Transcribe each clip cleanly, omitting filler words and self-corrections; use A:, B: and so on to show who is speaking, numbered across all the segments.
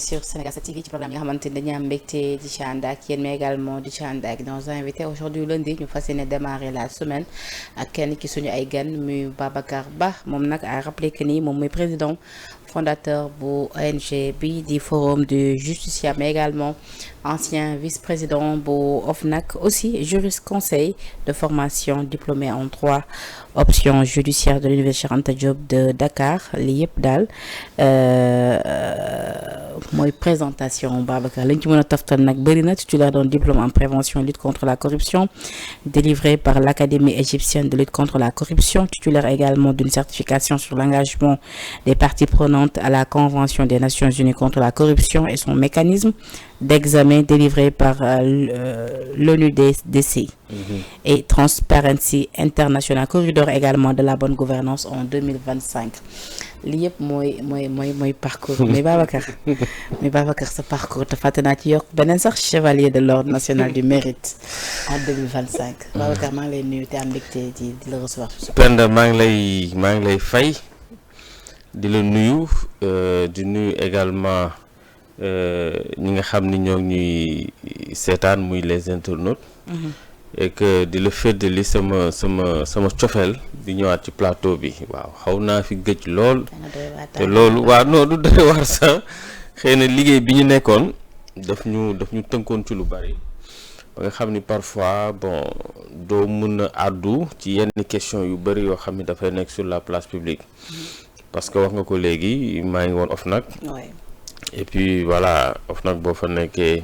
A: sur Sénégal 7 TV ci programme yi nga xamante ni dañuy am mbégte di ci ànd ak yéen mais également di ci ànd ak nos invités aujourd'hui lundi ñu fas yéene démarrer la semaine ak kenn ki suñu ay gan muy Babacar Ba moom nag a rappelé que ni moom mooy président fondateur bu ONG bi di Forum du Justiciable mais également ancien vice-président bu OFNAC aussi juriste conseil de formation diplômé en droit option judiciaire de l'université Cheikh Anta Diop de Dakar li yëpp daal mooy présentation Babacar lañ ci mën a taftal nag bëri na titulaire d'un diplôme en prévention et lutte contre la corruption délivré par l'Académie égyptienne de lutte contre la corruption, titulaire également d'une certification sur l'engagement des parties prenantes à la Convention des Nations Unies contre la corruption et son mécanisme d'examen délivré par l'ONUDC et Transparency International, corridor également de la bonne gouvernance en 2025. lii yëpp mooy parcours mais Babacar sa parcours te fàtte naa ci yokk beneen sax chevalier de l'ordre national du mérite en 2025. Babacar maa ngi lay nuyu te am mbégte di la recevoir.
B: Penda maa ngi lay fay di la nuyu di nuyu également ñi nga xam ni ñoo ñuy seetaan muy les internautes. et que di la féddali sama cofeel di ñëwaat ci plateau bi waaw xaw naa fi gëj lool te loolu waaw non du doy war sax xëy na liggéey bi ñu nekkoon daf ñu tënkoon ci lu bari ba nga xam ni parfois bon doo mën a àddu ci yenn question yu bari yoo xam ni dafay nekk sur la place publique parce que wax nga ko léegi maa ngi woon OFNAC et puis voilà OFNAC boo fa nekkee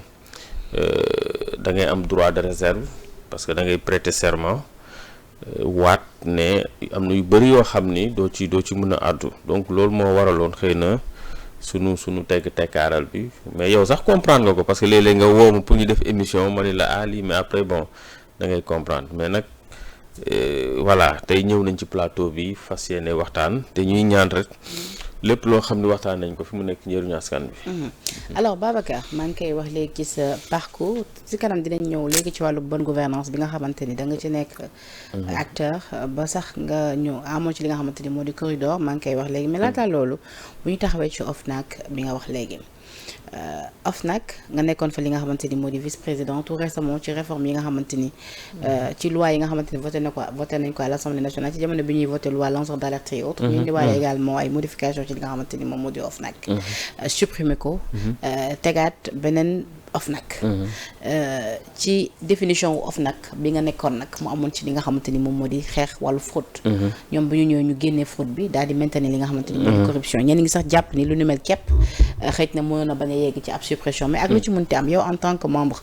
B: da ngay am droit de réserve parce que da ngay prêter serment waat ne am na yu bëri yoo xam ni doo ci mën a àddu donc loolu moo waraloon xëy na sunu tekkaaral bi mais yow sax comprendre nga ko parce que léeg-léeg nga woo ma pour ñu def émission ma ne la lii mais après bon da ngay comprendre mais nag voilà tey ñëw nañ ci plateau bi fas yéene waxtaan te ñuy ñaan rek lépp loo xam ne waxtaan nañ ko fi mu nekk njëriñu askan bi.
A: alors Babacar maa ngi koy wax léegi ci sa parcours ci kanam dinañ ñëw léegi ci wàllu bonne gouvernance bi nga xamante ni da nga ci nekk acteur ba sax nga ñëw amoon ci li nga xamante ni moo di corridor maa ngi koy wax léegi mais laata loolu bu ñu taxawee ci OFNAC bi nga wax léegi OFNAC nga nekkoon fa li nga xamante ni moo di vice-président tout récemment ci réforme yi nga xamante ni ci loi yi nga xamante ni voté nañ ko à l'Assemblée nationale ci jamono bi ñuy voté loi lanceur d'alerte et autres ñu indiwaale également ay modifications ci li nga xamante ni moom moo di OFNAC supprimer ko tegaat beneen OFNAC ci définition wu OFNAC bi nga nekkoon nag mu amoon ci li nga xamante ni moom moo di xeex wàllu fraude ñoom bu ñu ñëw ñu génnee fraude bi daal di maintenir li nga xamante ni moo di corruption ñenn ngi sax jàpp ni lu nu mel képp xëy na mën na bañ a yegg ci ab suppression mais ak lu ci mënti am yow en tant que membre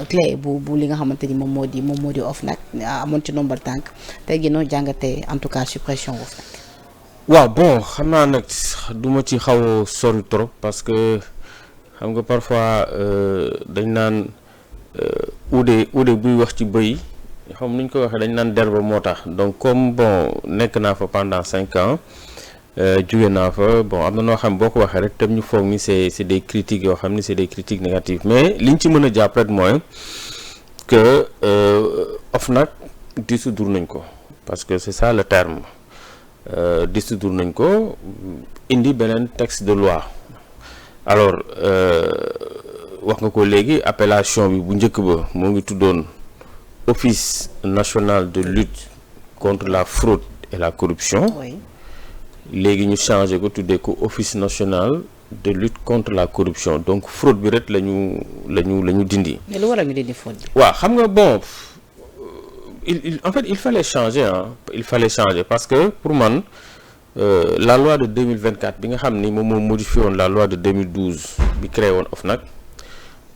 A: clé bu li nga xamante ni moom moo di OFNAC amoon ci nombal tànk tey gi noo jàngatee en tout cas suppression OFNAC.
B: waaw bon xam naa nag du ma ci xaw a sori trop parce que xam nga parfois dañ naan uude buy wax ci bëy xam nuñ ko waxee dañ naan derba moo tax donc comme bon nekk naa fa pendant 5 ans jóge naa fa bon am na noo xam boo ko waxee rek tam ñu foog ni c'est des critiques yoo xam ni c'est des critiques négatives mais liñ ci mën a jàpp rek mooy que OFNAC dissoudre nañ ko parce que c'est ça le terme dissoudre nañ ko indi beneen texte de loi alors wax nga ko léegi appellation bi bu njëkk ba moo ngi tuddoon Office national de lutte contre la fraude et la corruption léegi ñu changé ko tuddee ko Office national de lutte contre la corruption donc fraude bi rek la ñu dindi.
A: mais lu waral ñu dindi fraude bi.
B: waaw xam nga bon en fait il fallait changer parce que pour man la loi de 2024 bi nga xam ni moom moo modifié woon la loi de 2012 bi créé woon OFNAC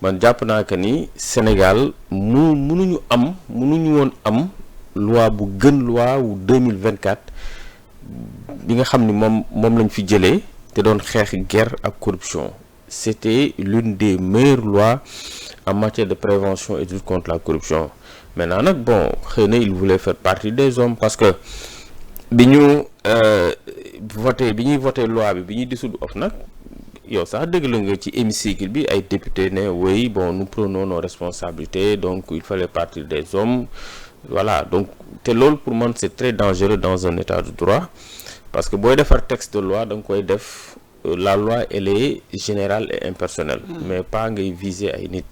B: man jàpp naa que ni Sénégal mënuñu woon am loi bu gën loi wu 2024 bi nga xam ni moom lañ fi jëlee te doon xeex guerre ak corruption c'était l'une des meilleures lois en matière de prévention et de lutte contre la corruption maintenant nag bon xëy na il voulait faire partie des hommes parce que bi ñuy voté loi bi ñuy dissoudre OFNAC yow sax dégg la nga ci hémicycle bi ay député ne oui bon nous prenons nos responsabilités donc il fallait partir des hommes voilà donc te loolu pour man c'est très dangereux dans un état de droit parce que booy defar texte de loi da nga koy def la loi elle est générale et impersonnelle mais pas ngay viser ay nit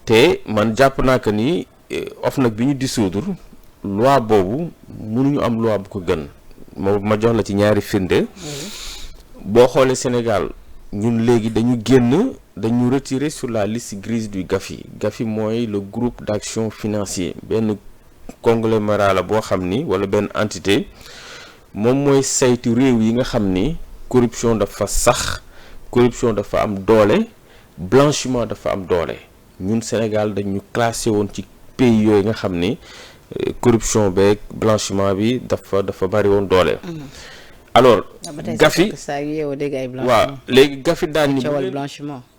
B: te man jàpp naa que ni OFNAC bi ñu dissoudre loi boobu mënuñu am loi bu ko gën ma jox la ci ñaari firnde boo xoolee Sénégal ñun léegi dañu retirer sur la liste grise du GAFI GAFI mooy le groupe d'action financier benn conglomérat la boo xam ni wala benn entité moom mooy saytu réew yi nga xam ni corruption dafa sax corruption dafa am doole blanchiment dafa am doole ñun Sénégal dañu classé woon ci pays yooyu nga xam ni corruption beeg blanchiment bi dafa bari woon doole. alors GAFI waaw léegi GAFI daan ñu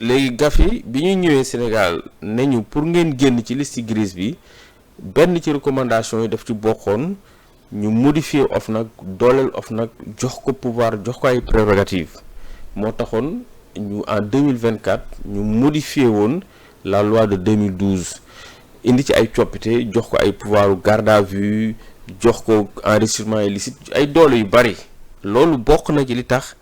B: léegi GAFI bi ñuy ñëwee Sénégal ne ñu pour ngeen génn ci liste grise bi benn ci recommandation yi daf ci bokkoon ñu modifier OFNAC dooleel OFNAC jox ko pouvoir jox ko ay prérogatives moo taxoon ñu en 2024 ñu modifier woon la loi de 2012 indi ci ay coppite jox ko ay pouvoiru garde à vue jox ko enrichissement illicite ay doole yu bari loolu bokk na ci li tax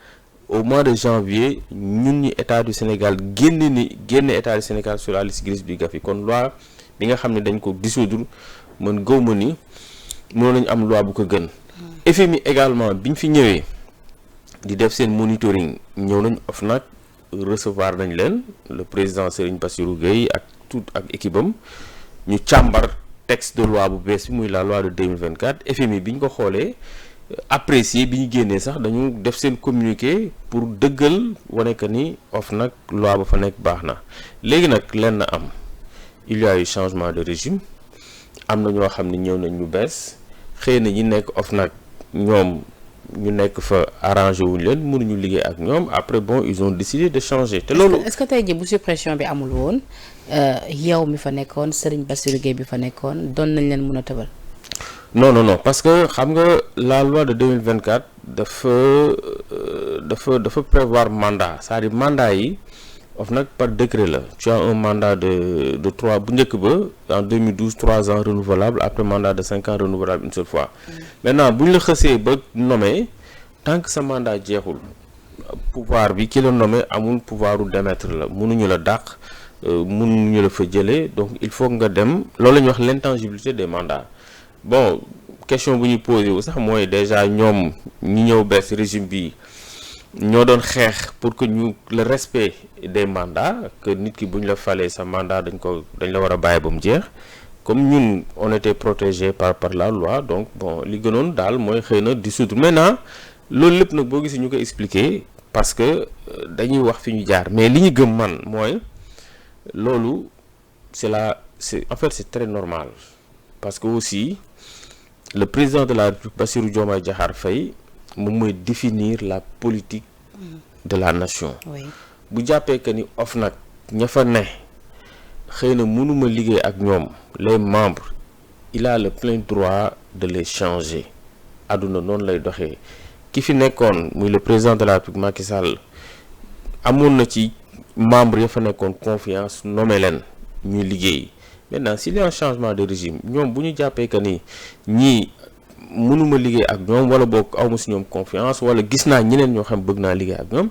B: au mois de janvier ñun ñi état du Sénégal génne état du Sénégal sur la liste grise du GAFI kon loi bi nga xam ne dañ ko dissoudre man gëw ma ni mënoon nañu am loi bu ko gën. FMI également biñ fi ñëwee di def seen monitoring ñëw nañ OFNAC recevoir nañ leen le président Serigne Bassirou Gueye ak équipe am ñu càmbar texte de loi bu bees bi muy la loi de 2024 FMI bi ñu ko xoolee apprécié bi ñu génnee sax dañu def seen communiqué pour dëggal wane que ni OFNAC loi ba fa nekk baax na léegi nag lenn am il y a eu changement de régime am na ñoo xam ne ñëw nañ ñu bees xëy na ñi nekk OFNAC ñoom ñu nekk fa arrangé wuñu leen mënuñu liggéey ak ñoom après bon ils ont décidé de changer te loolu
A: est-ce que tey jii bu suppression bi amul woon yow mi fa nekkoon Serigne Bassirou Gueye bi fa nekkoon doon nañ leen mën a tëbal.
B: non parce que xam nga la loi de 2024 dafa prévoir mandat c'est-à-dire mandat yi OFNAC par décret la tu as un mandat de 3 bu njëkk ba en 2012 3 ans renouvelable après mandat de 5 ans renouvelable une seule fois. Maintenant bu ñu la xësee ba nommé tant que sa mandat jeexul pouvoir bi ki la nommé amul pouvoir u démettre la mënuñu la dàq mënuñu la fa jëlee donc il faut nga dem loolu la ñuy wax l'intangibilité des mandats. Bon question bu ñuy posé wu sax mooy déjà ñoom ñi ñëw bees régime bi ñoo doon xeex pour que ñu le respect des mandats que nit ki bu ñu la falee sa mandat dañ la war a bàyyi ba mu jeex comme ñun on était protégé par la loi donc bon li gënoon daal mooy xëy na dissoudre maintenant loolu lépp nag boo gisee ñu ko expliquer parce que dañuy wax fi ñu jaar mais li ñu gëm man mooy loolu c'est en fait c'est très normal parce que aussi le président de la République Bassirou Diomaye Diakhar Faye moom mooy définir la politique de la nation. bu jàppee que ni OFNAC ña fa ne xëy na mënuma liggéey ak ñoom les membres il a le plein droit de les changer àdduna noonu lay doxee ki fi nekkoon muy le président de la République Macky Sall amoon na ci membres ya fa nekkoon confiance nommé leen ñuy liggéey. Maintenant s'il y a un changement de régime ñoom bu ñu jàppee que ni ñii mënuma liggéey ak ñoom wala boog awma si ñoom confiance wala gis naa ñeneen ñoo xam bëgg naa liggéey ak ñoom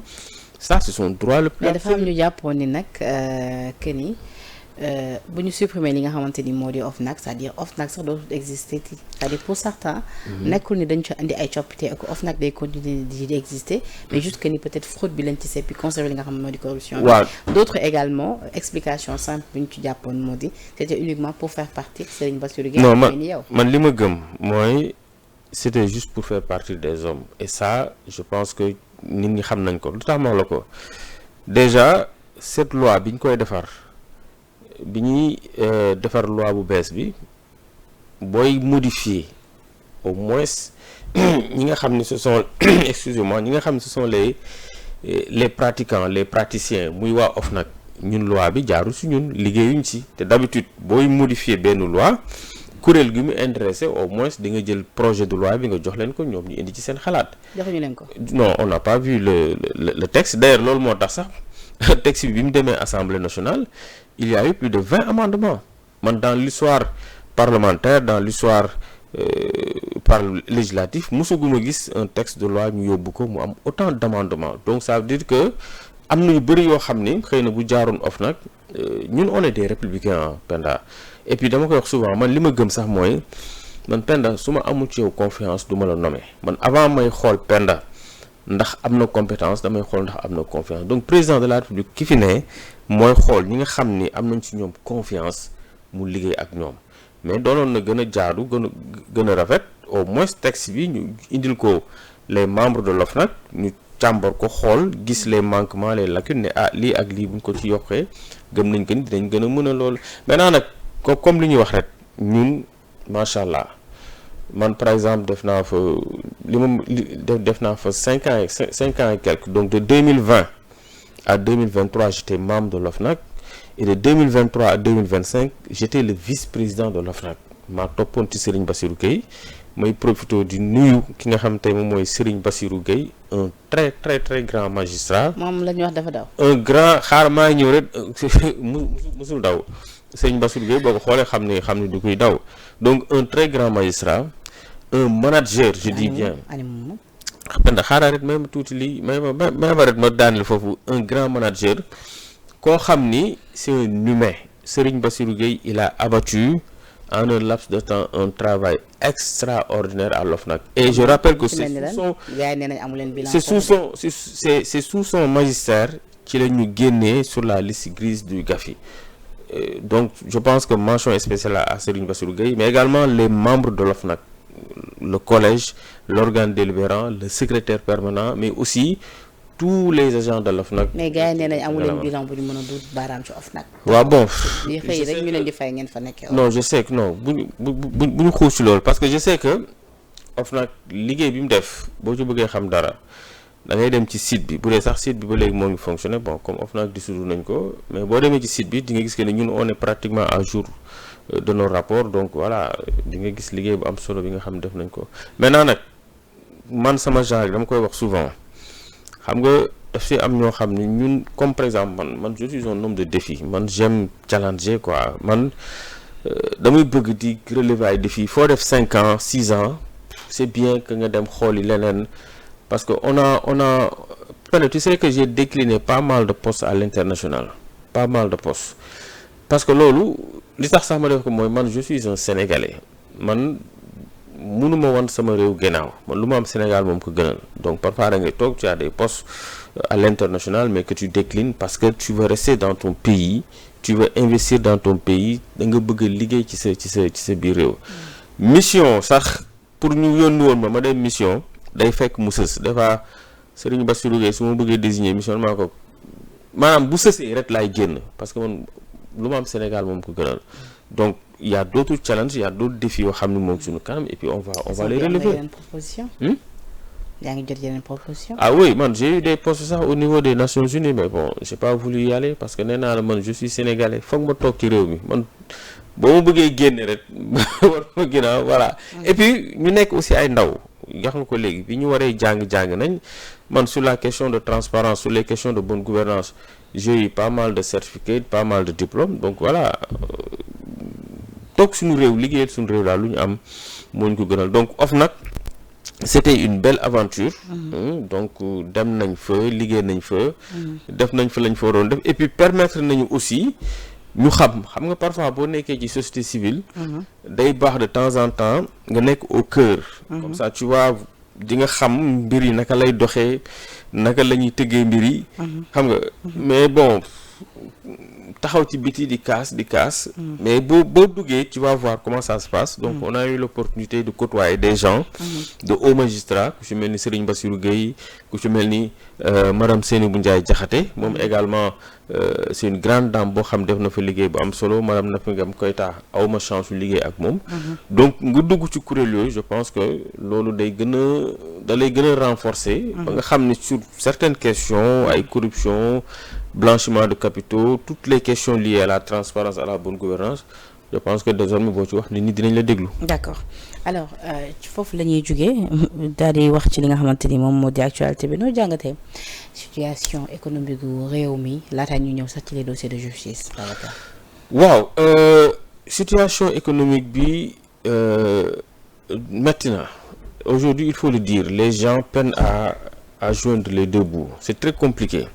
B: ça c'est son droit le plus.
A: mais dafa am ñu jàppoon ni nag que ni bu ñu supprimer li nga xamante ni moo di OFNAC c'est-à-dire OFNAC sax dootul exister c'est-à-dire pour certains. nekkul ni dañ ci indi ay coppite ak OFNAC day continuer di exister mais juste que ni peut-être fraude bi lañ ci seppi conserver li nga xam ne moo di corruption. waaw d'autres également explication simple bu ñu ci jàppoon moo di c'était uniquement pour faire partie Serigne Bassirou Gueye.
B: non man li ma gëm mooy c'était juste pour faire partie des hommes et ça je pense que nit ñi xam nañ ko lu tax ma la ko déjà cette loi bi ñu koy defar. bi ñuy defar loi bu bees bi booy modifier au moins ñi nga xam ne ce sont excusez-moi ñi nga xam ne ce sont les pratiquants les praticiens muy waa OFNAC ñun loi bi jaarul si ñun liggéeyuñ si te d'habitude booy modifier benn loi kuréel gi mu intéressé au moins di nga jël projet de loi bi nga jox leen ko ñoom ñu indi ci seen xalaat.
A: joxuñu leen ko.
B: non on n'a pas vu le texte d'ailleurs loolu moo tax sax texte bi mu demee Assemblée nationale. Il y a eu plus de 20 amendements. Dans l'histoire parlementaire, dans l'histoire par législatif mosuguma gis un texte de loi ñu yóbbu ko mu am autant d'amendements donc ça veut dire que am na yu bëri yoo xam ni xëy na bu jaaroon OFNAC ñun on est des républicains Penda et puis dama koy wax souvent man li ma gëm sax mooy man Penda su ma amul ci yow confiance du ma la nommer man avant may xool Penda ndax am na compétence damay xool ndax am na confiance donc président de la république ki fi ne mooy xool ñi nga xam ni am nañ ci ñoom confiance mu liggéey ak ñoom mais doonoon na gën a jaadu gën a rafet au moins texte bi ñu indil ko les membres de l'OFNAC ñu càmbar ko xool gis les manquements les lacunes ne lii ak lii buñ ko ci yokkee gëm nañ ko ni dinañ gën a mën a loolu maintenant nag comme li ñuy wax rek ñun macha allah man par exemple def naa fa def naa fa 5 ans et quelques donc de 2020 à 2023 j'étais membre de l'OFNAC et de 2023 à 2025 j'étais le vice-président de l'OFNAC maa toppoon ci Serigne Bassirou Gueye may profité di nuyu ki nga xam tey moom mooy Serigne Bassirou Gueye un très très très grand magistrat.
A: moom la ñu wax dafa daw.
B: un grand xaar maa ñëw rek musul daw Serigne Bassirou Gueye boo ko xoolee xam ni du koy daw donc un très grand magistrat un manager je dis bien. Penda xaaral rek même tuuti lii même rek ma daaneel foofu un grand manager koo xam ni c'est un humain Serigne Bassirou Gueye il a abattu en un laps de temps un travail extraordinaire à l'OFNAC et je rappelle que c'est sous son magistère ci la ñu génnee sur la liste grise du Gafi donc je pense que mention spéciale à Serigne Bassirou Gueye mais également les membres de l'OFNAC le collège l'organe délibérant le secrétaire permanent mais aussi tous les agents de l'OFNAC.
A: mais gars yi nee nañ amu leen bilan bu ñu mën a duut baaraam ci OFNAC.
B: waaw bon.
A: di xëy rek ñu leen di fay ngeen fa nekkee.
B: non je sais que non bu ñu xuus ci loolu parce que je sais que OFNAC liggéey bi mu def boo ci bëggee xam dara da ngay dem ci site bi bu dee sax site bi ba léegi moo ngi fonctionner bon comme OFNAC dissoudre nañ ko mais boo demee ci site bi di nga gis que ne ñun on est pratiquement à jour de nos rapports donc voilà di nga gis liggéey bu am solo bi nga xam def nañ ko maintenant nag man sama genre dama koy wax souvent. xam nga daf si am ñoo xam ne ñun comme par exemple man je suis un homme de défi man j'aime challenger quoi man damay bëgg di relever ay défis foo def 5 ans 6 ans c'est bien que nga dem xooli leneen parce que on a peut-être tu sais que j'ai décliné pas mal de postes à l'international pas mal de postes parce que loolu li tax sax ma def ko mooy man je suis un Sénégalais man mënuma wan sama réew gannaaw man lu ma am Sénégal moom ko gënal donc parfois da ngay toog tu as des postes à l'international mais que tu déclines parce que tu veux rester dans ton pays tu veux investir dans ton pays da nga bëgg a liggéey ci sa biir réew mission sax pour ñu yónni woon ma dem mission day fekk mu sës des fois Serigne Bassirou Gueye su ma bëggee désigner mission maa ko maanaam bu sësee rek laay génn parce que man lu ma am Sénégal moom ko gënal donc il y a d'autres challenges il y a d'autres défis yoo xam ne moom suñu kanam et puis on va les relever.
A: yaa ngi jot yeneen proposition.
B: ah oui man j'ai eu des postes sax au niveau des Nations Unies mais bon j'ai pas voulu y aller parce que nee naa la man je suis sénégalais foog ma toog ci réew mi man boo ma bëggee génne rek war ma ginnaaw voilà. et puis ñu nekk aussi ay ndaw wax nga ko léegi bi ñu waree jàng nañ man sur la question de transparence sur les questions de bonne gouvernance j'ai eu pas mal de certificats pas mal de diplômes donc voilà toog suñu réew liggéeyal suñu réew daal lu ñu am moo ñu ko gënal donc OFNAC c'était une belle aventure donc dem nañ fa liggéey nañ fa def nañ fa lañ fa waroon def et puis permettre nañu aussi ñu xam nga parfois boo nekkee ci société civile day baax de temps en temps nga nekk au cœur comme ça tu vois di nga xam mbir yi naka lay doxee naka la ñuy tëggee mbir yi xam nga mais bon taxaw ci biti di kaas mais boo duggee tu vas voir comment ça se passe donc on a eu l'opportunité de côtoyer des gens de hauts magistrats ku ci mel ni Serigne Bassirou Gueye ku ci mel ni madame Seynabou Ndiaye Diakhaté moom également c'est une grande dame boo xam def na fa liggéey bu am solo madame Nafi Ngam Koïta awma chance yu liggéey ak moom donc nga dugg ci kuréel yooyu je pense que loolu da lay gën a renforcer ba nga xam ne sur certaines questions ay corruption blanchiment de capitaux toutes les questions liées à la transparence à la bonne gouvernance je pense que désormais boo ci wax nit ñi dinañ la déglu.
A: d'accord alors foofu la ñuy jógee daal di wax ci li nga xamante ni moom moo di actualité bi noo jàngatee situation économique gu réew mi laataa ñu ñëw sax ci les dossiers de justice.
B: waaw situation économique bi metti na aujourd'hui il faut le dire les gens peinent à joindre les deux bouts c'est très compliqué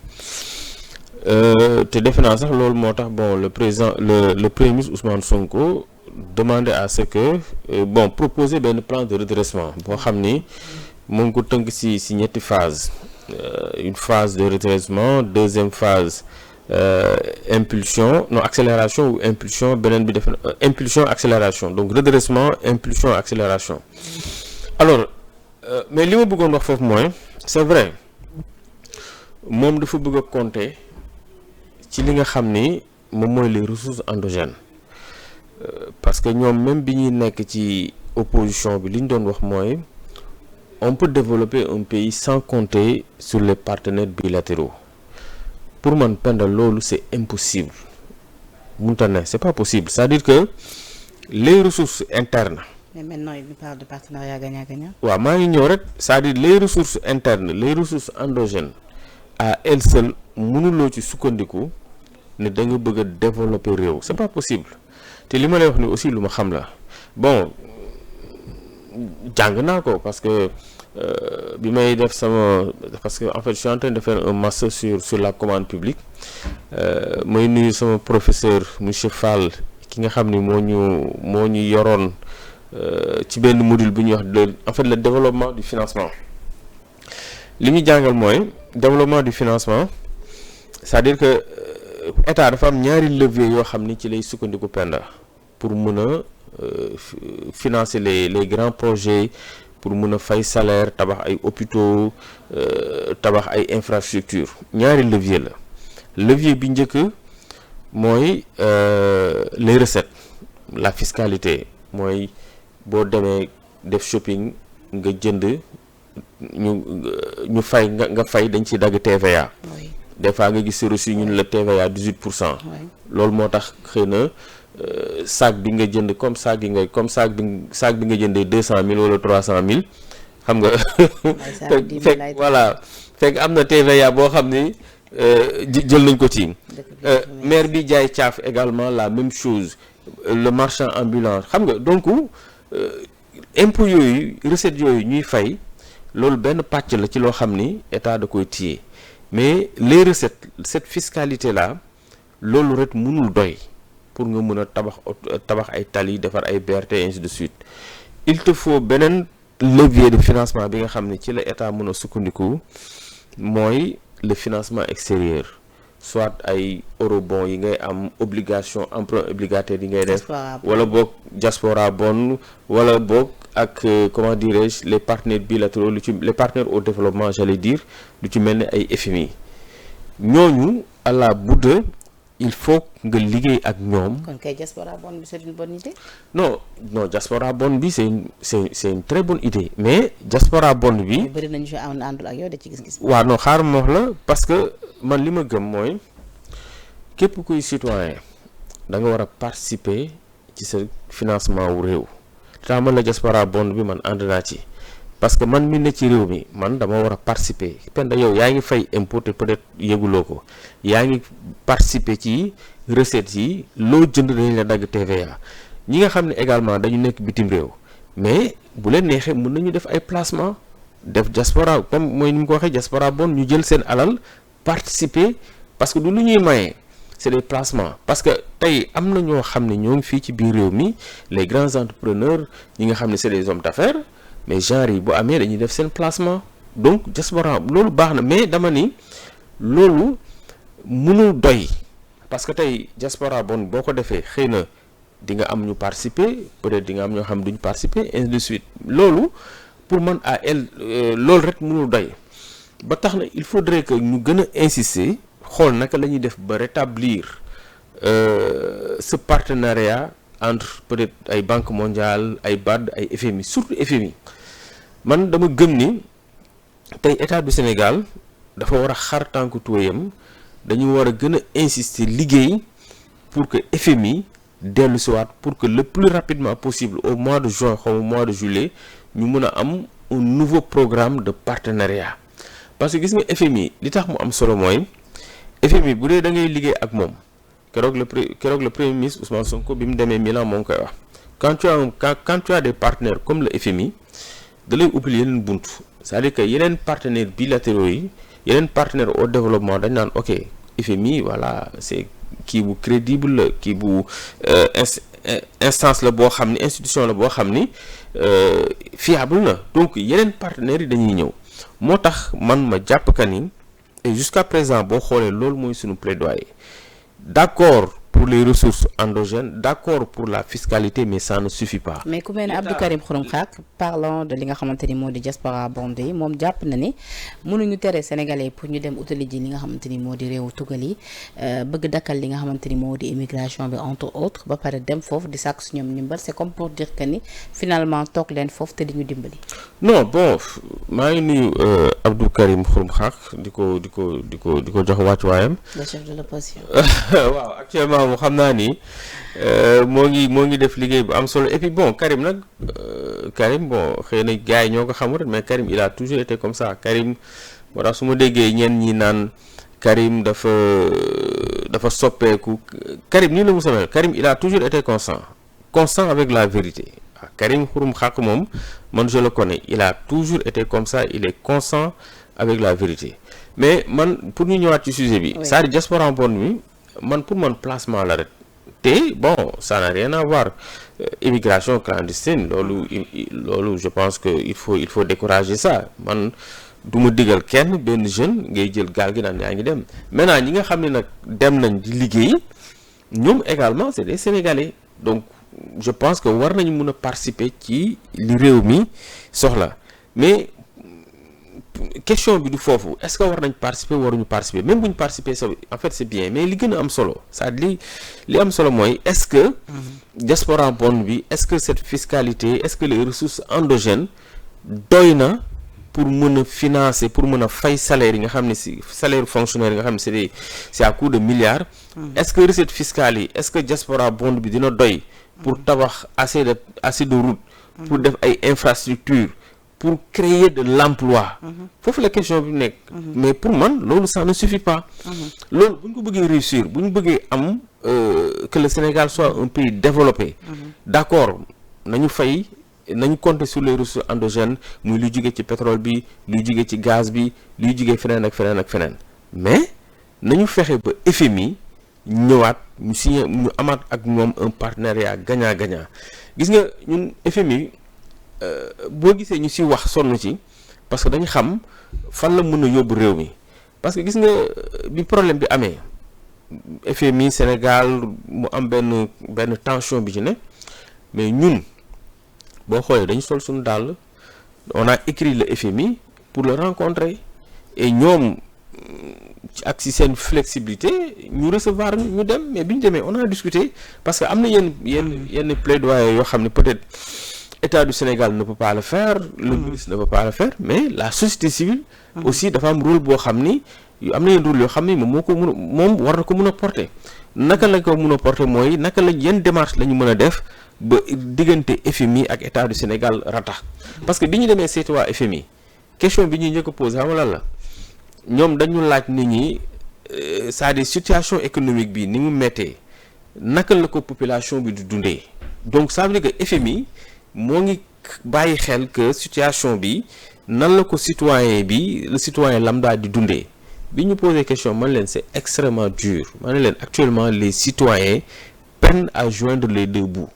B: te defe naa sax loolu moo tax bon le premier ministre Ousmane Sonko demandait à ce que proposer benn plan de redressement boo xam ni mu ngi ko tënk ci ñetti phase une phase de redressement deuxième phase accélération ou impulsion beneen bi def impulsion accélération donc redressement impulsion accélération alors mais li ma bëggoon wax foofu mooy c'est vrai moom dafa bëgg a compter ci li nga xam ni moom mooy les ressources endogènes parce que ñoom même bi ñuy nekk ci opposition bi li ñu doon wax mooy on peut développer un pays sans compter sur les partenaires bilatéraux pour man Penda loolu c'est impossible mënta ne c'est pas possible c'est-à-dire que les ressources internes.
A: mais maintenant il parle de partenariat gagnant-gagnant.
B: waaw maa ngi ñëw rek c'est-à-dire les ressources internes les ressources endogènes à elles seules mënuloo ci sukkandiku ne da nga bëgg a développer réew c'est pas possible te li ma lay wax ni aussi lu ma xam la bon jàng naa ko parce que bi may def parce que en fait je suis en train de faire un master sur la commande publique may nuyu sama professeur monsieur Fall ki nga xam ni moo ñu yoroon ci benn module bu ñuy wax en fait le développement du financement li ñu jàngal mooy développement du financement c'est-à-dire que état dafa am ñaari levier yoo xam ni ci lay sukkandiku Penda pour mën a financer les grands projets pour mën a fay salaire tabax ay hôpitaux tabax ay infrastructures ñaari levier la levier bi njëkk mooy les recettes la fiscalité mooy boo demee def shopping nga jënd ñu fay nga fay dañ ci dagg TVA. des fois nga gis reçu ñun la TVA 18%. loolu moo tax xëy na sac bi nga jënd comme sac bi nga jëndee 200 000 wala 300 000 xam nga. fekk voilà fekk am na TVA boo xam ni jël nañ ko ci. maire bi jaay caaf également la même chose le marchand ambulant xam nga donc impôts yooyu recettes yooyu ñuy fay loolu benn pàcc la ci loo xam ni état da koy téye mais les recettes cette fiscalité là loolu rek mënul doy pour nga mën a tabax ay tali defar ay BRT ainsi de suite il te faut beneen levier de financement bi nga xam ne ci la état mën a sukkandiku mooy le financement extérieur soit ay eurobond yi ngay am obligation emprunt obligataire yi ngay def wala boog diaspora bond wala boog ak comment dirais-je les partenaires bilatéraux les partenaires au développement j'allais dire lu ci mel ni ay FMI ñooñu à la bout il faut nga liggéey ak ñoom.
A: kon kay diaspora bond bi c'est une bonne idée.
B: non diaspora bond bi c'est une très bonne idée mais diaspora bond bi.
A: bëri nañu si àndul ak yow de ci gis-gis.
B: waaw non xaaral ma wax la parce que man li ma gëm mooy képp kuy citoyen da nga war a participer ci sa financement wu réew. man la diaspora bond bi man ànd naa ci parce que man mi ne ci réew mi man dama war a participer Penda yow yaa ngi fay impôt te peut-être yëguloo ko yaa ngi participer ci recettes yi loo jënd dañu la dagg TVA ñi nga xam ne également dañu nekk bitim réew mais bu leen neexee mën nañu def ay placement def diaspora comme mooy ni mu ko waxee diaspora bond ñu jël seen alal participer parce que du lu ñuy maye c'est des placements parce que tey am na ñoo xam ne ñoo ngi fii ci biir réew mi les grands entrepreneurs ñi nga xam ne c'est des hommes d'affaires mais genre yi bu amee dañuy def seen placement donc diaspora loolu baax na mais dama ni loolu mënul doy parce que tey diaspora bon boo ko defee xëy na di nga am ñu participer peut-être di nga am ñoo xam duñu participer ainsi de suite loolu pour man à elle loolu rek mënul doy ba tax na il faudrait que ñu gën a insister xool naka la ñuy def ba rétablir ce partenariat entre peut-être ay Banque mondiale ay BAD ay FMI surtout FMI man dama gëm ni tey état du Sénégal dafa war a xar tànku tuwayam dañu war a gën a insister liggéey pour que FMI dellu si waat pour que le plus rapidement possible au mois de juin xaw ma mois de juillet ñu mën a am un nouveau programme de partenariat parce que gis nga FMI li tax mu am solo mooy FMI bu dee da ngay liggéey ak moom keroog le premier ministre Ousmane Sonko bi mu demee Milan moo ngi koy wax quand tu as des partenaires comme le FMI da lay ubbil yeneen bunt c'est-à-dire que yeneen partenaires bilatéraux yi yeneen partenaires au développement dañ naan ok FMI voilà c'est kii bu crédible kii bu instance la boo xam ni institution la boo xam ni fiable na donc yeneen partenaires yi dañuy ñëw moo tax man ma jàpp ka ni et jusqu'à présent boo xoolee loolu mooy suñu plaidoyer d'accord pour les ressources endogènes, d'accord pour la fiscalité, mais ça ne suffit pas.
A: mais ku mel ne Abdou Karim Xurum Xaq parlant de li nga xamante ni moo di diaspora bondé yi moom jàpp na ni mënuñu tere sénégalais pour ñu dem utali ji li nga xamante ni moo di réewu tugal yi bëgg dakkal li nga xamante ni moo di immigration bi entre autres ba pare dem foofu di sàkk su ñoom ndimbal c'est comme pour dire que ni finalement toog leen foofu te di ñu dimbali.
B: non bon maa ngi nuyu Abdou Karim Xurum Xaq di ko jox wàccuwaayam.
A: le chef de l'opposition.
B: waaw actuellement moom xam naa ni moo ngi def liggéey bu am solo et puis bon Karim nag Karim bon xëy na gars yi ñoo ko xamul mais Karim il a toujours été comme ça Karim moo tax su ma déggee ñenn ñi naan Karim dafa soppeeku Karim nii la mu mel Karim il a toujours été constant avec la vérité Karim Xurum Xaq moom man je le connais il a toujours été comme ça il est constant avec la vérité mais man pour ñu ñëwaat ci sujet bi c'est-à-dire diaspora bonne bi man pour man placement la rek te bon ça n'a rien à voir immigration clandestine loolu je pense que il faut décourager ça man du ma digal kenn benn jeune ngay jël gaal gi naan yaa ngi dem maintenant ñi nga xam ne nag dem nañ di liggéey ñoom également c'est des Sénégalais donc je pense que war nañu mën a participer ci li réew mi soxla mais question bi du foofu est-ce que war nañ participer waruñu participer même bu ñu participer ça en fait c'est bien mais li gën a am solo c'est-à-dire li am solo mooy est-ce que diaspora bonne bi est-ce que cette fiscalité est-ce que les ressources endogènes doy na pour mën a financer pour mën a fay salaire yi nga xam ne si salaire fonctionnaire yi nga xam ne c'est à coût de milliards est-ce que recette fiscale yi est-ce que diaspora bonne bi dina doy pour tabax assez de route pour def ay infrastructures pour créer de l'emploi foofu la question bi nekk mais pour man loolu ça ne suffit pas loolu bu ñu ko bëggee réussir bu ñu bëggee am que le Sénégal soit un pays développé d'accord nañu compter sur les ressources endogènes muy luy jóge ci pétrole bi luy jóge ci gaz bi luy jóge feneen ak feneen mais nañu fexe ba FMI ñëwaat ñu signé ñu amaat ak ñoom un partenariat gagnant-gagnant gis nga ñun FMI boo gisee ñu ci wax sonn ci parce que dañu xam fan la mën a yóbbu réew mi parce que gis nga bi problème bi amee FMI Sénégal mu am benn tension bi ci ne mais ñun boo xoolee dañu sol suñu dàll on a écrit le FMI pour le rencontrer et ñoom ak ci seen flexibilité ñu recevoir ñu dem mais bi ñu demee on a discuté parce que am na yenn plaidoyer yoo xam ne peut-être État du Sénégal ne peut pas le faire le ministre ne peut pas le faire mais la société civile aussi dafa am rôle boo xam ni am na yenn rôle yoo xam ni moom war na ko mën a porter naka la ko mën a porter mooy naka la yenn démarche la ñu mën a def ba diggante FMI ak État du Sénégal ratax parce que bi ñu demee seeti waa FMI question bi ñuy njëkk a posé xam lan la ñoom dañu laaj nit ñi c'est-à-dire situation économique bi ni mu méttee naka la ko population bi du dundee donc ça veut dire que FMI moo ngi bàyyi xel que situation bi nan la ko le citoyen lambda di dundee bi ñu posé question man leen c'est extrêmement dur man leen actuellement les citoyens peinent à joindre les deux bouts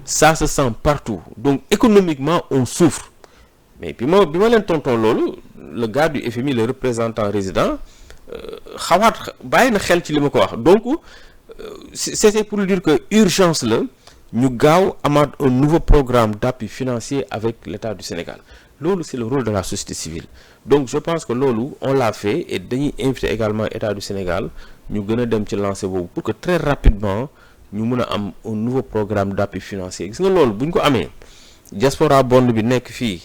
B: ça se sent partout donc économiquement on souffre mais bi ma leen tonton loolu le gars du FMI le représentant résident xawaat bàyyi na xel ci li ma ko wax donc c'était pour dire que urgence la ñu gaaw amaat un nouveau programme d'appui financier avec l'État du Sénégal loolu c'est le rôle de la société civile donc je pense que loolu on l'a fait et dañuy inviter également État du Sénégal ñu gën a dem ci lancer boobu pour que très rapidement ñu mën a am un nouveau programme d'appui financier gis nga loolu bu ñu ko amee diaspora bond bi nekk fii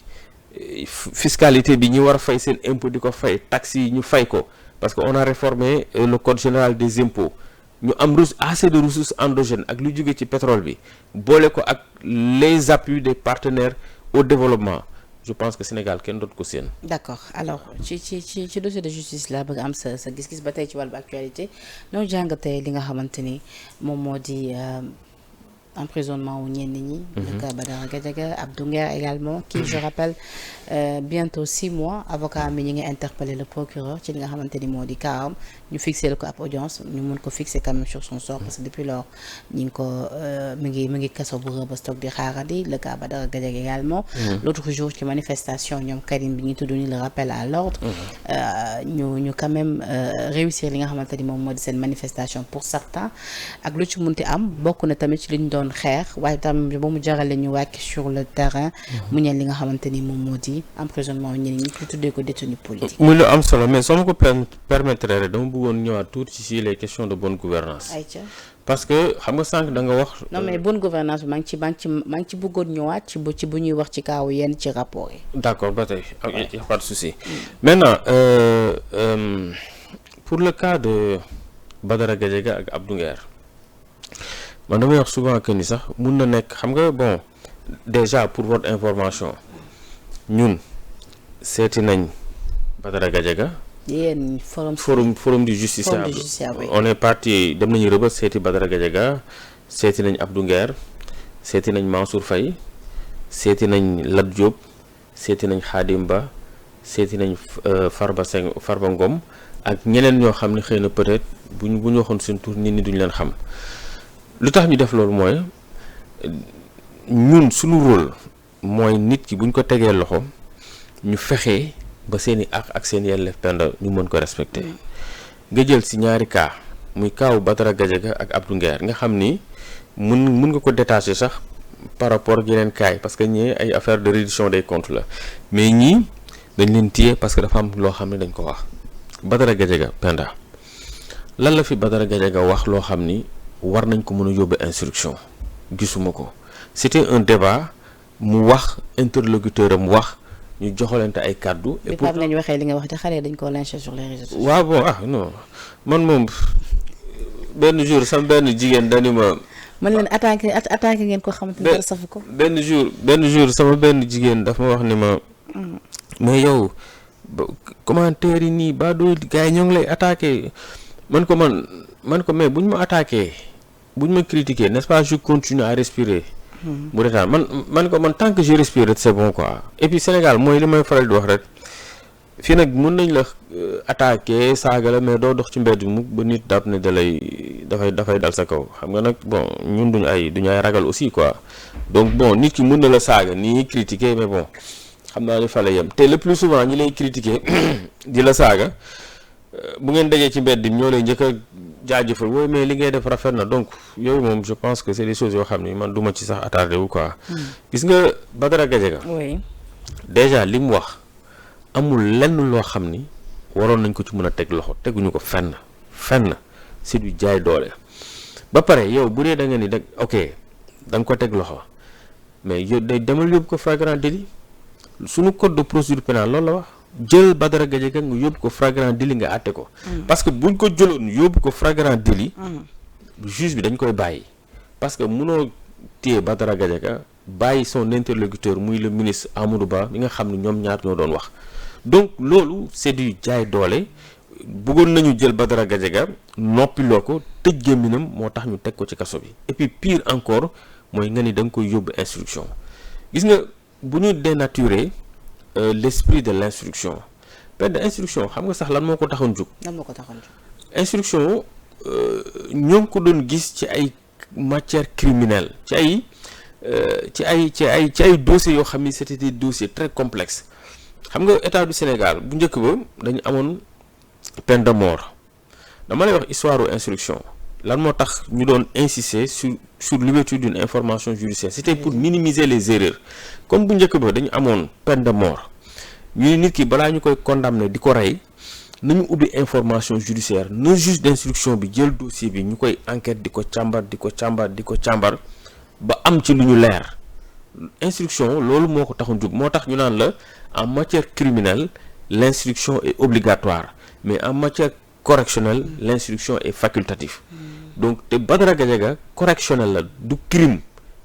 B: fiscalité bi ñu war a fay seen impôt di ko fay taxes yi ñu fay ko parce que on a réformé le code général des impôts ñu am assez de ressources endogènes ak lu jóge ci pétrole bi boole ko ak les appuis des partenaires au développement je pense que Sénégal kenn dootu ko seen.
A: d'accord alors ci dossier de justice la bëgg am sa gis-gis ba tey ci wàllu actualité noo jàngatee li nga xamante ni moom moo di emprisonnement wu ñenn ñi. le cas Badara Gadiaga, Abdou Nguer également qui je rappelle bientôt 6 mois avocat mi ñi ngi interpeller le procureur ci li nga xamante ni moo di kaawam ñu fixé ko ab audience ñu mun ko fixer quand même sur son sort parce que depuis lors ñi ngi ko mi ngi kaso bu Rebeuss toog di xaarandi le cas Badara Gadiaga également. l'autre jour ci manifestation ñoom Karim bi ñu tudd ni le rappel à l'ordre ñu quand même réussir li nga xamante ni moom moo di seen manifestation pour certains ak lu ci munti am bokk na tamit ci li ñu doon xeex waaye tamit ba mu jarale ñu wàcc sur le terrain mu ñeel li nga xamante ni moom moo di emprisonnement ñeneen ñi ñu tuddee ko détenu politique.
B: muy lu am solo mais soo ma ko permettre rek dama bëggoon ñëwaat tuuti ci les questions de bonne gouvernance
A: ayca
B: parce que xam nga sànq da nga wax.
A: non mais bonne gouvernance bi maa ngi ci bëggoon ñëwaat ci bu ñuy wax ci kaawu yenn ci rapport yi.
B: d'accord ba tey y a pas de souci. maintenant pour le cas de Badara Gadiaga ak Abdou Nguer man damay wax souvent que ni sax mun na nekk xam nga bon déjà pour votre information ñun seeti nañ Badara Gadiaga.
A: yéen
B: forum du justiciable on est parti dem nañu Rebeuss seeti Badara Gadiaga seeti nañ Abdou Nguer seeti nañ Mansour Faye seeti nañ Lat Diop seeti nañ Khadim Ba seeti nañ Farba Ngom ak ñeneen ñoo xam ne xëy na peut-être bu ñu waxoon seen tur nit ñi duñu leen xam lu tax ñu def loolu mooy ñun suñu rôle mooy nit ki bu ñu ko tegee loxo ñu fexe ba seeni ak seen yelleef penda ñu mën ko respecter nga jël ci ñaari cas muy kaawu Badara Gadiaga ak Abdou Nguer nga xam ni mun nga ko détacher sax par rapport ak yeneen kaay parce que ñii ay affaire de reddition des comptes la mais ñii dañ leen téye parce que dafa am loo xam ne dañ ko wax Badara Gadiaga penda lan la fi Badara Gadiaga wax loo xam ni war nañ ko mën a yóbbu instruction gisuma ko c'était un débat mu wax interlocuteur am wax ñu joxalante ay kàddu.
A: et pour nañ waxee li nga wax te xale dañ ko lynché sur les réseaux sociaux.
B: waaw bon non man moom benn jour sama benn jigéen dañu ma.
A: man leen attaqué ngeen ko xamante ne dara safu ko.
B: benn jour sama benn jigéen daf ma wax ni ma. mais yow commentaire yi nii ba doo gars yi ñoo ngi lay attaqué man ko mais buñ ma attaqué buñ ma critiqué n'est-ce pas je continue à respirer. mu retaan man tant que je respire c'est bon quoi et puis Sénégal mooy li may faral di wax rek fii nag mun nañ la attaquer saaga la mais doo dox ci mbedd mu ba nit dàpp ne dafay dal sa kaw xam nga nag bon ñun duñu ay ragal aussi quoi donc bon nit ki mun na la saaga nii critiquer mais bon xam naa ni fa la yem te le plus souvent ñi lay critiquer di la saaga bu ngeen dajee ci mbedd ñoo lay njëkk a jaajëfal wooy mais li ngay def rafet na donc yooyu moom je pense que c'est des choses yoo xam ni man duma ci sax attardé wu quoi. gis nga Badara Gadiaga.
A: oui
B: déjà li mu wax amul lenn loo xam ni waroon nañ ko ci mën a teg loxo teguñu ko fenn c'est du jaay doole ba pare yow bu dee da nga ni da ok da nga ko teg loxo mais yow day demal yóbbu ko flagrant délit suñu code de procédure pénale loolu la wax. jël Badara Gadiaga nga yóbbu ko flagrant délit nga àtte ko. parce que buñ ko jëloon yóbbu ko flagrant délit. juge bi dañ koy bàyyi. parce que mënoo téye Badara Gadiaga bàyyi son interlocuteur muy le ministre Amadou Ba mi nga xam ne ñoom ñaar ñoo doon wax. donc loolu c'est du jaay doole bëggoon nañu jël Badara Gadiaga noppiloo ko tëj gémminam moo tax ñu teg ko ci kaso bi. et puis pire encore mooy nga ni da nga koy yóbbu instruction gis nga bu ñu dénaturer. L'esprit de l'instruction peine de instruction xam nga sax lan moo ko taxoon jóg. instruction ñoo ngi ko doon gis ci ay matière criminelle ci ay dossiers yoo xam ni c'était des dossiers très complexes xam nga état du Sénégal bu njëkk ba dañu amoon peine de mort dama lay wax histoire u instruction lan moo tax ñu doon insister sur l'ouverture d'une information judiciaire c'était pour minimiser les erreurs comme bu njëkk ba dañu amoon peine de mort ñu nit ki balaa ñu koy condamner di ko rey nañu ubbi information judiciaire na juge d'instruction bi jël dossier bi ñu koy enquête di ko càmbar ba am ci lu ñu leer instruction loolu moo ko taxoon jóg moo tax ñu naan la en matière criminelle l'instruction est obligatoire mais en matière correctionnelle l'instruction est facultative donc te Badara Gadiaga correctionnel la du crime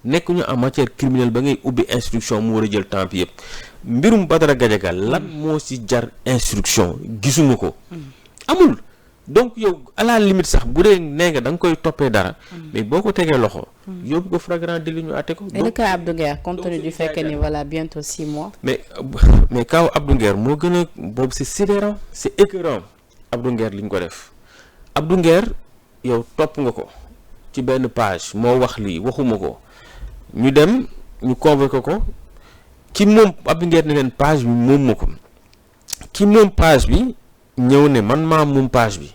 B: nekkuñu en matière criminelle ba ngay ubbi instruction mu war a jël temps bi yëpp mbirum Badara Gadiaga lan moo ci jar instruction gisuma ko amul donc yow à la limite sax bu dee nee nga da nga koy toppee dara mais boo ko tegee loxo yóbbu ko flagrant délit ñu àtte ko.
A: et le cas Abdou Nguer compte tenu du fait que ni voilà bientôt 6 mois.
B: mais kaw Abdou Nguer moo gën a boobu c'est sidérant c'est écœurant Abdou Nguer li ñu ko def Abdou Nguer yow topp nga ko ci benn page moo wax lii waxuma ko ñu dem ñu convoqué ko ki moom Abdou Nguer ne leen page bi moom ma ko ki moom page bi ñëw ne man maa moom page bi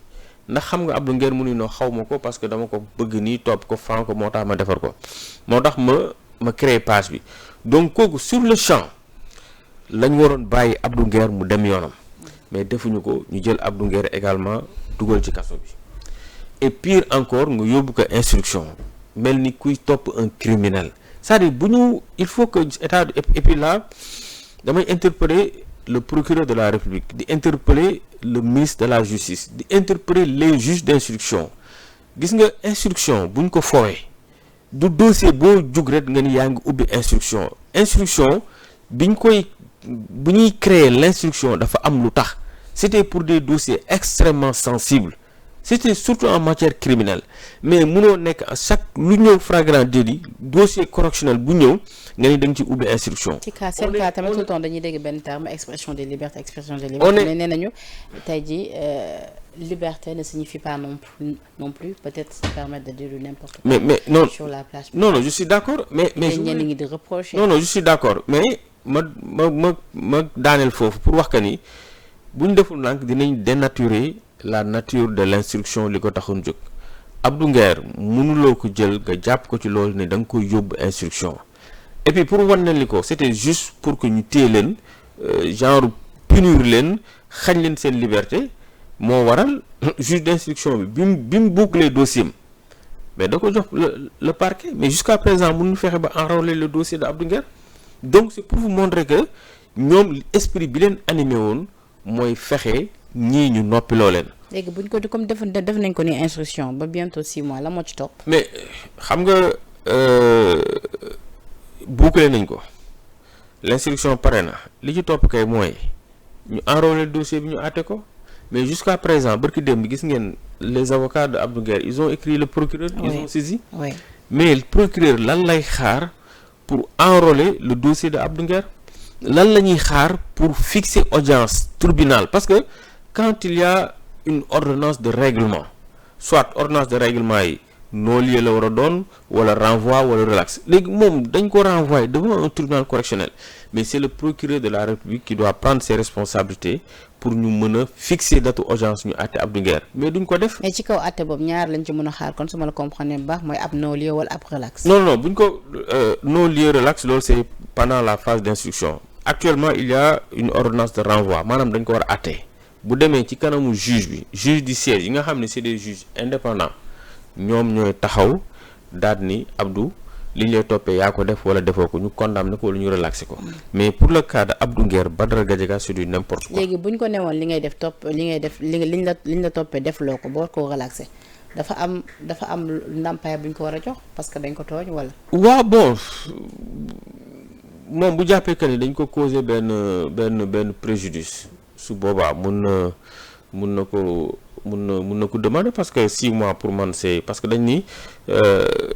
B: ndax xam nga Abdou Nguer mu ni noo xaw ma ko parce que dama ko bëgg nii topp ko fan ko moo tax ma defar ko moo tax ma créé page bi donc kooku sur le champ lañ waroon bàyyi Abdou Nguer mu dem yoonam mais defuñu ko ñu jël Abdou Nguer également dugal ci kaso bi et pire encore nga yóbbu ko instruction mel ni kuy topp un criminel c'est-à-dire bu ñu il faut que état et puis là damay interpeller le procureur de la République di interpeller le ministre de la Justice di interpeller les juges d'instruction gis nga instruction buñ ko foowee du dossier boo jug rek nga ni yaa ngi ubbi instruction bu ñuy créer l'instruction dafa am lu tax c'était pour des dossiers extrêmement sensibles c'était surtout en matière criminelle mais munoo nekk à chaque lu ñëw flagrant délit dossier correctionnel bu ñëw nga ni da nga ci ubbi instruction.
A: ci cas seen cas tamit tout le temps dañuy dégg benn terme expression des libertés mais nee nañu tey jii liberté ne signifie pas non plus peut-être se permettre de dire n'importe quoi.
B: mais non
A: sur la plage.
B: non je suis d'accord mais
A: ñenn ñi di reprocher.
B: non je suis d'accord mais ma daaneel foofu pour wax que ni bu ñu deful nag dinañ dénaturer la nature de l'instruction li ko taxoon jóg Abdou Nguer mënuloo ko jël nga jàpp ko ci loolu ne da nga koy yóbbu instruction et puis pour wan leen li ko c'était juste pour que ñu téye leen genre punir leen xañ leen seen liberté moo waral juge d'instruction bi mu boucler dossier am mais da ko jox le parquet mais jusqu'à présent mënuñu fexe ba enrôler le dossier de Abdou Nguer donc c'est pour vous montrer que ñoom esprit bi leen animé woon mooy fexe ñii ñu noppiloo leen.
A: léegi buñ ko comme def nañ ko ni instruction ba bientôt 6 mois la moo ci topp.
B: mais xam nga boucler nañ ko l'instruction pare na li ci topp kay mooy ñu enrôler dossier bi ñu àtte ko mais jusqu'à présent barki démb gis ngeen les avocats de Abdou Nguer ils ont écrit le procureur.
A: Oui.
B: Ils ont saisi.
A: Oui.
B: mais le procureur lan lay xaar pour enrôler le dossier de Abdou Nguer lan la ñuy xaar pour fixer audience tribunal parce que quand il y a une ordonnance de règlement soit ordonnance de règlement yi non-lieu la war a doon wala renvoi wala relax léegi moom dañ ko renvoyer devant un tribunal correctionnel mais c'est le procureur de la République qui doit prendre ses responsabilités pour ñu mën a fixer date audience ñu àtte Abdou Nguer mais duñ ko def.
A: mais ci kaw àtte boobu ñaar lañ ci mën a xaar kon su ma la comprendre bu baax mooy ab non-lieu wala ab relax.
B: non buñ ko non-lieu relax loolu c'est pendant la phase d'instruction actuellement il y a une ordonnance de renvoi maanaam dañ ko war a àtte bu demee ci kanamu juge du siège yi nga xam ne c'est des juges indépendants ñoom ñooy taxaw daal ni Abdou li ñu lay toppee yaa ko def wala defoo ko ñu condamné ko wala ñu relaxé ko mais pour le cas de Abdou Nguer Badara Gadiaga c'est du n'importe quoi.
A: léegi buñ ko newoon li ngay def liñ la toppee def loo ko boo ko relaxé dafa am ndàmpaay buñ ko war a jox parce que dañ ko tooñ wala.
B: waaw bon moom bu jàppee que ni dañ ko causé benn préjudice su boobaa mun na ko demander parce que 6 mois pour man c'est parce que dañ ni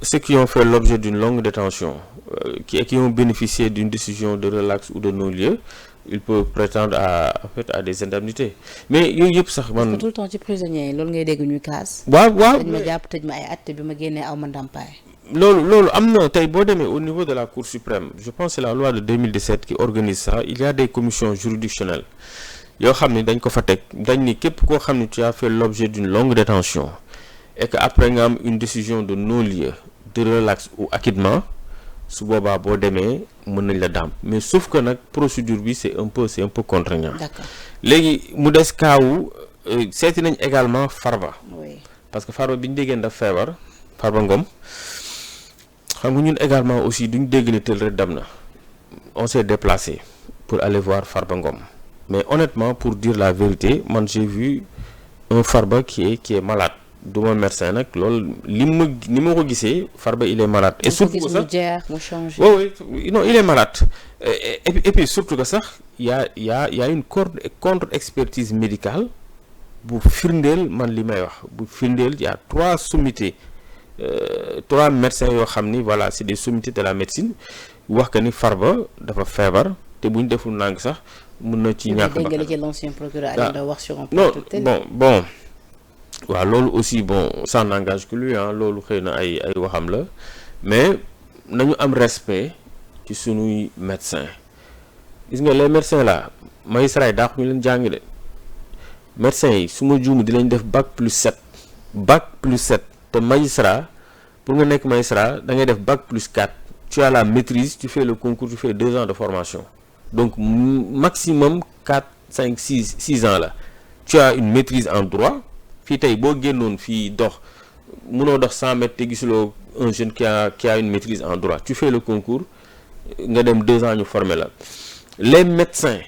B: ceux qui ont fait l'objet d'une longue détention qui ont bénéficié d'une décision de relax ou de non-lieu ils peuvent prétendre à des indemnités mais yooyu yëpp sax man.
A: tout le temps ci prisonniers yi loolu ngay dégg ñuy kaas.
B: waaw
A: dañ ma jàpp tëj ma ay at bi ma génnee aw ma ndàmpaay.
B: loolu am na tey boo demee au niveau de la Cour suprême je pense que c'est la loi de 2017 qui organise ça il y a des commissions juridictionnelles yoo xam ne dañ ko fa teg dañ ni képp koo xam ne tu as fait l'objet d'une longue détention et que après nga am une décision de non-lieu de relax ou acquittement su boobaa boo demee mën nañ la daam mais sauf que nag procédure bi c'est un peu contraignant.
A: D'accord.
B: léegi mu des kaawu seeti nañ également Farba.
A: Oui.
B: parce que Farba bi ñu déggee daf feebar Farba Ngom xam nga ñun également aussi duñ dégg ne tel rek dem na on s'est déplacé pour aller voir Farba Ngom mais honnêtement pour dire la vérité man j'ai vu un Farba qui est malade du ma médecin nag loolu ni ma ko gisee Farba il est malade. et surtout que sax oui non il est malade et puis surtout que sax y a une contre-expertise médicale bu firndeel man li may wax bu firndeel y a 3 sommités 3 médecins yoo xam ni voilà c'est des sommités de la médecine wax que ni Farba dafa feebar te bu ñu deful nang sax mun na ci ñàkk ba
A: dégg ci l'ancien procureur Aliou Ndao wax sur un
B: non
A: plateau télé.
B: bon waaw loolu aussi bon ça n'engage que lui loolu xëy na ay waxam la mais nañu am respect ci sunuy médecins gis nga les médecins là magistrat yi daax ñu leen jàng de médecins yi su ma juum di lañ def bac+7 te magistrat pour nga nekk magistrat da ngay def bac+4 tu as la maîtrise tu fais le concours tu fais 2 ans de formation donc maximum 4 5 6 ans la tu as une maîtrise en droit fii tey boo génnoon fii dox mënoo dox 100 mètres te gisuloo un jeune qui a une maîtrise en droit tu fais le concours nga dem 2 ans ñu former la les médecins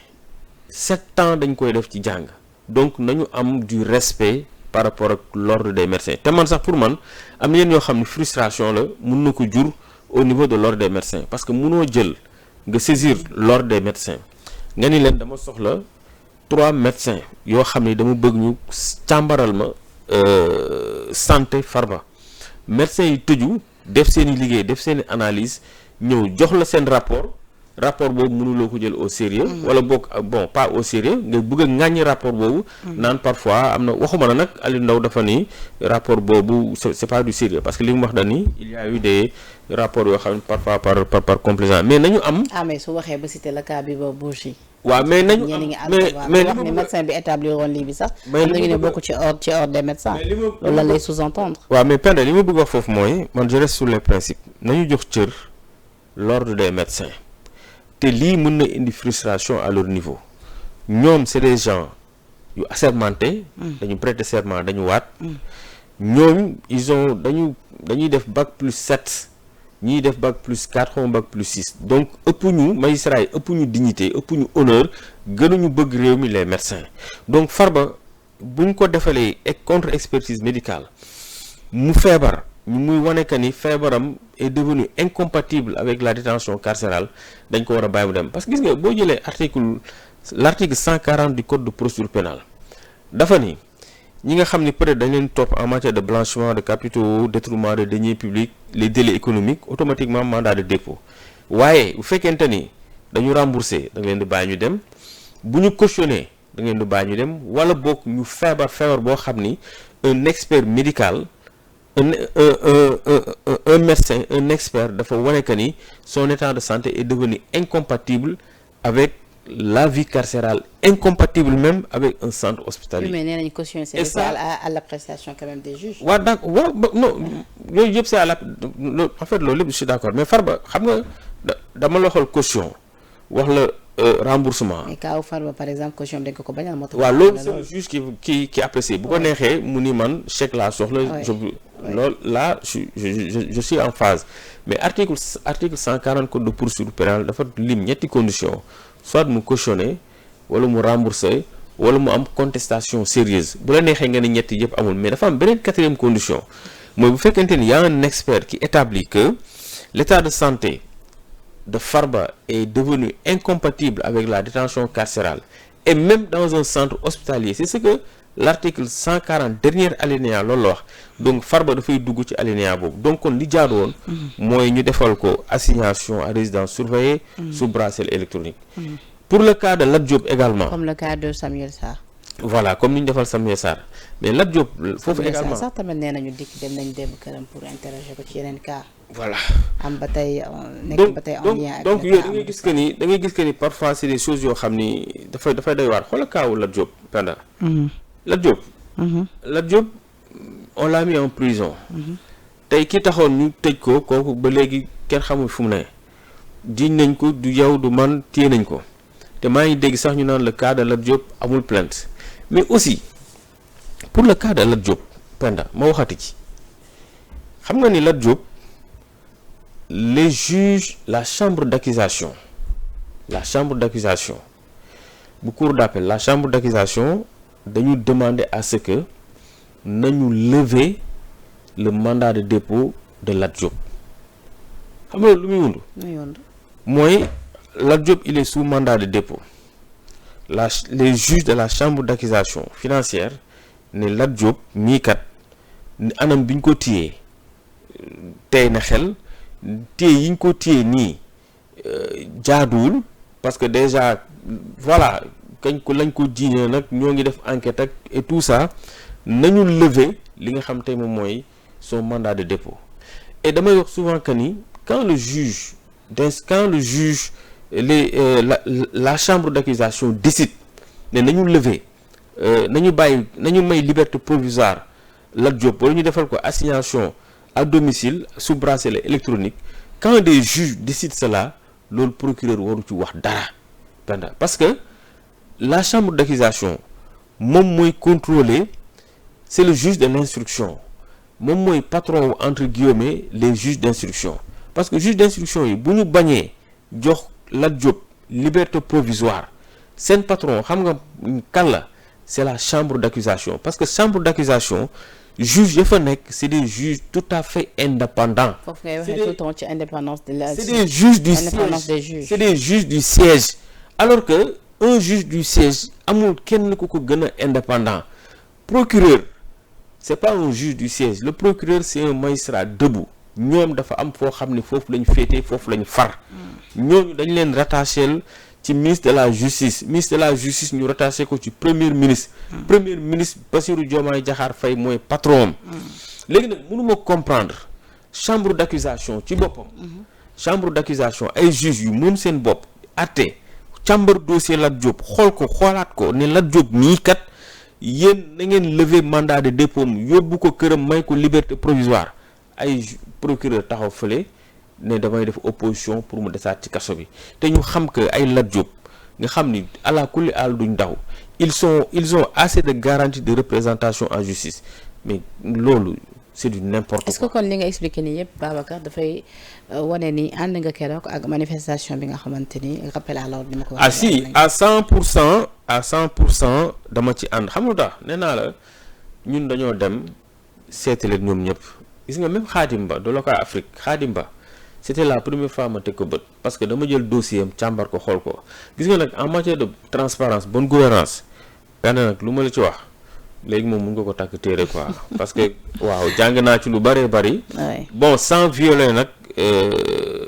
B: 7 ans dañ koy def ci jàng donc nañu am du respect par rapport ak l'ordre des médecins te man sax pour man am na yenn yoo xam ne frustration la mun na ko jur au niveau de l'ordre des médecins parce que munoo jël nga saisir l'ordre des médecins nga ni leen dama soxla 3 médecins yoo xam ne dama bëgg ñu càmbaral ma santé Farba médecins yi tëju def seen i liggéey def seen i analyse ñëw jox la seen rapport boobu mënuloo ko jël au sérieux wala boog bon pas au sérieux nga bëgg a ŋàññi rapport boobu naan parfois am na waxuma la nag Aliou Ndao dafa ni rapport boobu c'est pas du sérieux parce que li mu wax da ni il y a eu des rapports yoo xam ne parfois par complaisance mais nañu am
A: mais su waxee ba cité le cas bi ba Bourgi
B: waaw mais nañu
A: mais wax ni médecin bi établir woon lii bi sax am nañu ne bokk ci ordre des médecins loolu la lay sous-entendre
B: waaw mais Penda li ma bëgg wax foofu mooy man je reste sur les principes nañu jox cër l'ordre des médecins te lii mën na indi frustration à leur niveau ñoom c'est des gens yu assermentés dañu prêter serment dañu waat ñoom dañuy def bac+7 ñiy def bac+4 xaw ma bac+6 donc ëpp ñu magistrat yi ëpp ñu dignité ëpp ñu honneur gënuñu bëgg réew mi les médecins donc Farba buñ ko defalee contre expertise médicale mu feebar muy wane que ni feebaram est devenu incompatible avec la détention carcérale dañ ko war a bàyyi mu dem parce que gis nga boo jëlee l'article 140 du code de procédure pénale dafa ni ñi nga xam ni peut-être dañ leen topp en matière de blanchiment de capitaux détournement de deniers publics les délits économiques automatiquement mandat de dépôt waaye bu fekkente ni dañu rembourser da nga leen di bàyyi ñu dem bu ñu cautionner da nga leen di bàyyi ñu dem wala boog ñu feebar boo xam ni un expert médical un médecin un expert dafa wane que ni son état de santé est devenu incompatible avec la vie carcérale, incompatible même avec un centre hospitalier.
A: Oui, mais nee nañu caution c'est à l'appréciation quand même des juges.
B: waaw d'accord waaw non yooyu yëpp c'est en fait loolu lépp je suis d'accord mais Farba xam nga dama la xool caution wax la remboursement.
A: mais cas Farba par exemple caution dañ ko bañal moo tax.
B: waaw loolu c'est le juge qui apprécie bu ko neexee mu ni man chèque laa soxla. loolu là je suis en phase mais article 140 code de procédure pénale dafa lim ñetti conditions soit mu cautionner wala mu rembourser wala mu am contestation sérieuse bu la neexee nga ne ñetti yëpp amul mais dafa am beneen 4e condition mooy bu fekkente ni y a un expert qui établit que l'état de santé de Farba est devenu incompatible avec la détention carcérale et même dans un centre hospitalier c'est ce que l'article 140 dernier alinéa loolu la wax donc Farba dafay dugg ci alinéa boobu donc kon li jaadu woon mooy ñu defal ko assignation à résidence surveillée sous bracelet électronique pour le cas de Lat Diop également
A: comme le cas de Samuel Sarr
B: voilà comme ni ñu defal Samuel Sarr mais Lat Diop foofu également
A: sax tamit nee nañu dikk dem nañ dem këram pour interroger ko ci yeneen cas
B: voilà
A: am ba tey nekk ba tey en lien ak
B: donc yooyu da ngay gis que ni parfois c'est des choses yoo xam ni dafay doy waar xoolal kaawu Lat Diop Penda Lat Diop Lat Diop on l'a mis en prison tey ki taxoon ñu tëj ko kooku ba léegi kenn xamul fu mu ne jiñ nañ ko du yow du man téye nañ ko te maa ngi dégg sax ñu naan le cas de Lat Diop amul plainte mais aussi pour le cas de Lat Diop Penda ma waxati ci xam nga ni Lat Diop les juges la chambre d'accusation bu cour d'appel la chambre d'accusation dañu demander à ce que nañu lever le mandat de dépôt de Lat Diop xam nga lu muy wund mooy Lat Diop il est sous mandat de dépôt les juges de la chambre d'accusation financière ne Lat Diop mii kat anam bi ñu ko téyee tey na xel téye yi ñu ko téye nii jaaduwul parce que déjà voilà lañ ko jiiñee nag ñoo ngi def enquête ak et tout ça nañu lever li nga xam tey moom mooy son mandat de dépôt et damay wax souvent que ni quand le juge la chambre d'accusation décide ne nañu lever nañu may liberté provisoire Lat Diop wala ñu defal ko assignation à domicile sous bracelet électronique quand des juges décident cela loolu procureur waru ci wax dara parce que la chambre d'accusation moom mooy contrôler c'est le juge de l'instruction moom mooy patron entre guillemets les juges d'instruction parce que juge d'instruction yi bu ñu bañee jox Lat Diop liberté provisoire seen patron xam nga kan la c'est la chambre d'accusation parce que chambre d'accusation juge ya fa nekk c'est des juges tout à fait indépendants.
A: foofu ngay waxee tout le temps ci indépendance de la.
B: c'est des juges du siège c'est des juges du siège alors que un juge du siège amul kenn ku ko gën a indépendant procureur c'est pas un juge du siège le procureur c'est un magistrat debout ñoom dafa am foo xam ne foofu lañu féetee foofu lañu far ñooñu dañ leen rattaché ci ministre de la justice ñu rattaché ko ci premier ministre Bassirou Diomaye Diakhar Faye mooy patron am léegi nag mënuma comprendre chambre d'accusation ci boppam chambre d'accusation ay juges yu moom seen bopp atte càmbar dossier Lat Diop xoolaat ko ne Lat Diop mii kat yéen na ngeen lever mandat de dépôt yóbbu ko këram may ko liberté provisoire ay procureur taxaw fële ne damay def opposition pour mu desaat ci kaso bi te ñu xam que ay Lat Diop nga xam ni ala kulli àll duñ daw ils ont assez de garanties de représentation en justice mais loolu c'est du n'importe quoi.
A: est-ce que kon li nga expliqué nii yëpp Babacar dafay wane ni ànd nga keroog ak manifestation bi nga xamante ni rappel à l'ordre ni ma ko waxee.
B: ah si à 100% dama ci ànd xam nga tax nee naa la ñun dañoo dem seeti leen ñoom ñëpp gis nga même Khadim Ba de Loka Afrique Khadim Ba c'était la première fois ma teg ko bët parce que dama jël dossier am càmbar ko xool ko gis nga nag en matière de transparence bonne gouvernance benn nag lu ma la ci wax léegi moom mun nga ko takk téere quoi parce que waaw jàng naa ci lu bëree bëri. bon sans violer nag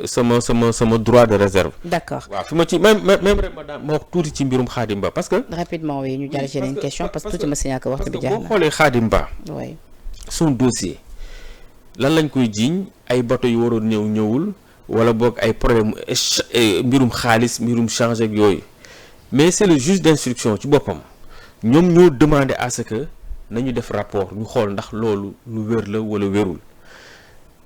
B: sama droit de réserve.
A: d'accord
B: waaw fi ma ci même rek ma wax tuuti ci mbirum Khadim Ba parce que.
A: rapidement oui ñu jàll ci yeneen question parce que tuuti ma signaler ko waxtu bi jaar na.
B: boo xoolee Khadim Ba.
A: oui
B: son dossier lan lañ koy jiiñ ay bateau yu waroon ñëwul wala boog ay problème mbirum xaalis mbirum change ak yooyu mais c'est le juge d'instruction ci boppam ñoom ñoo demander à ce que nañu def rapport ñu xool ndax loolu lu wér la wala wérul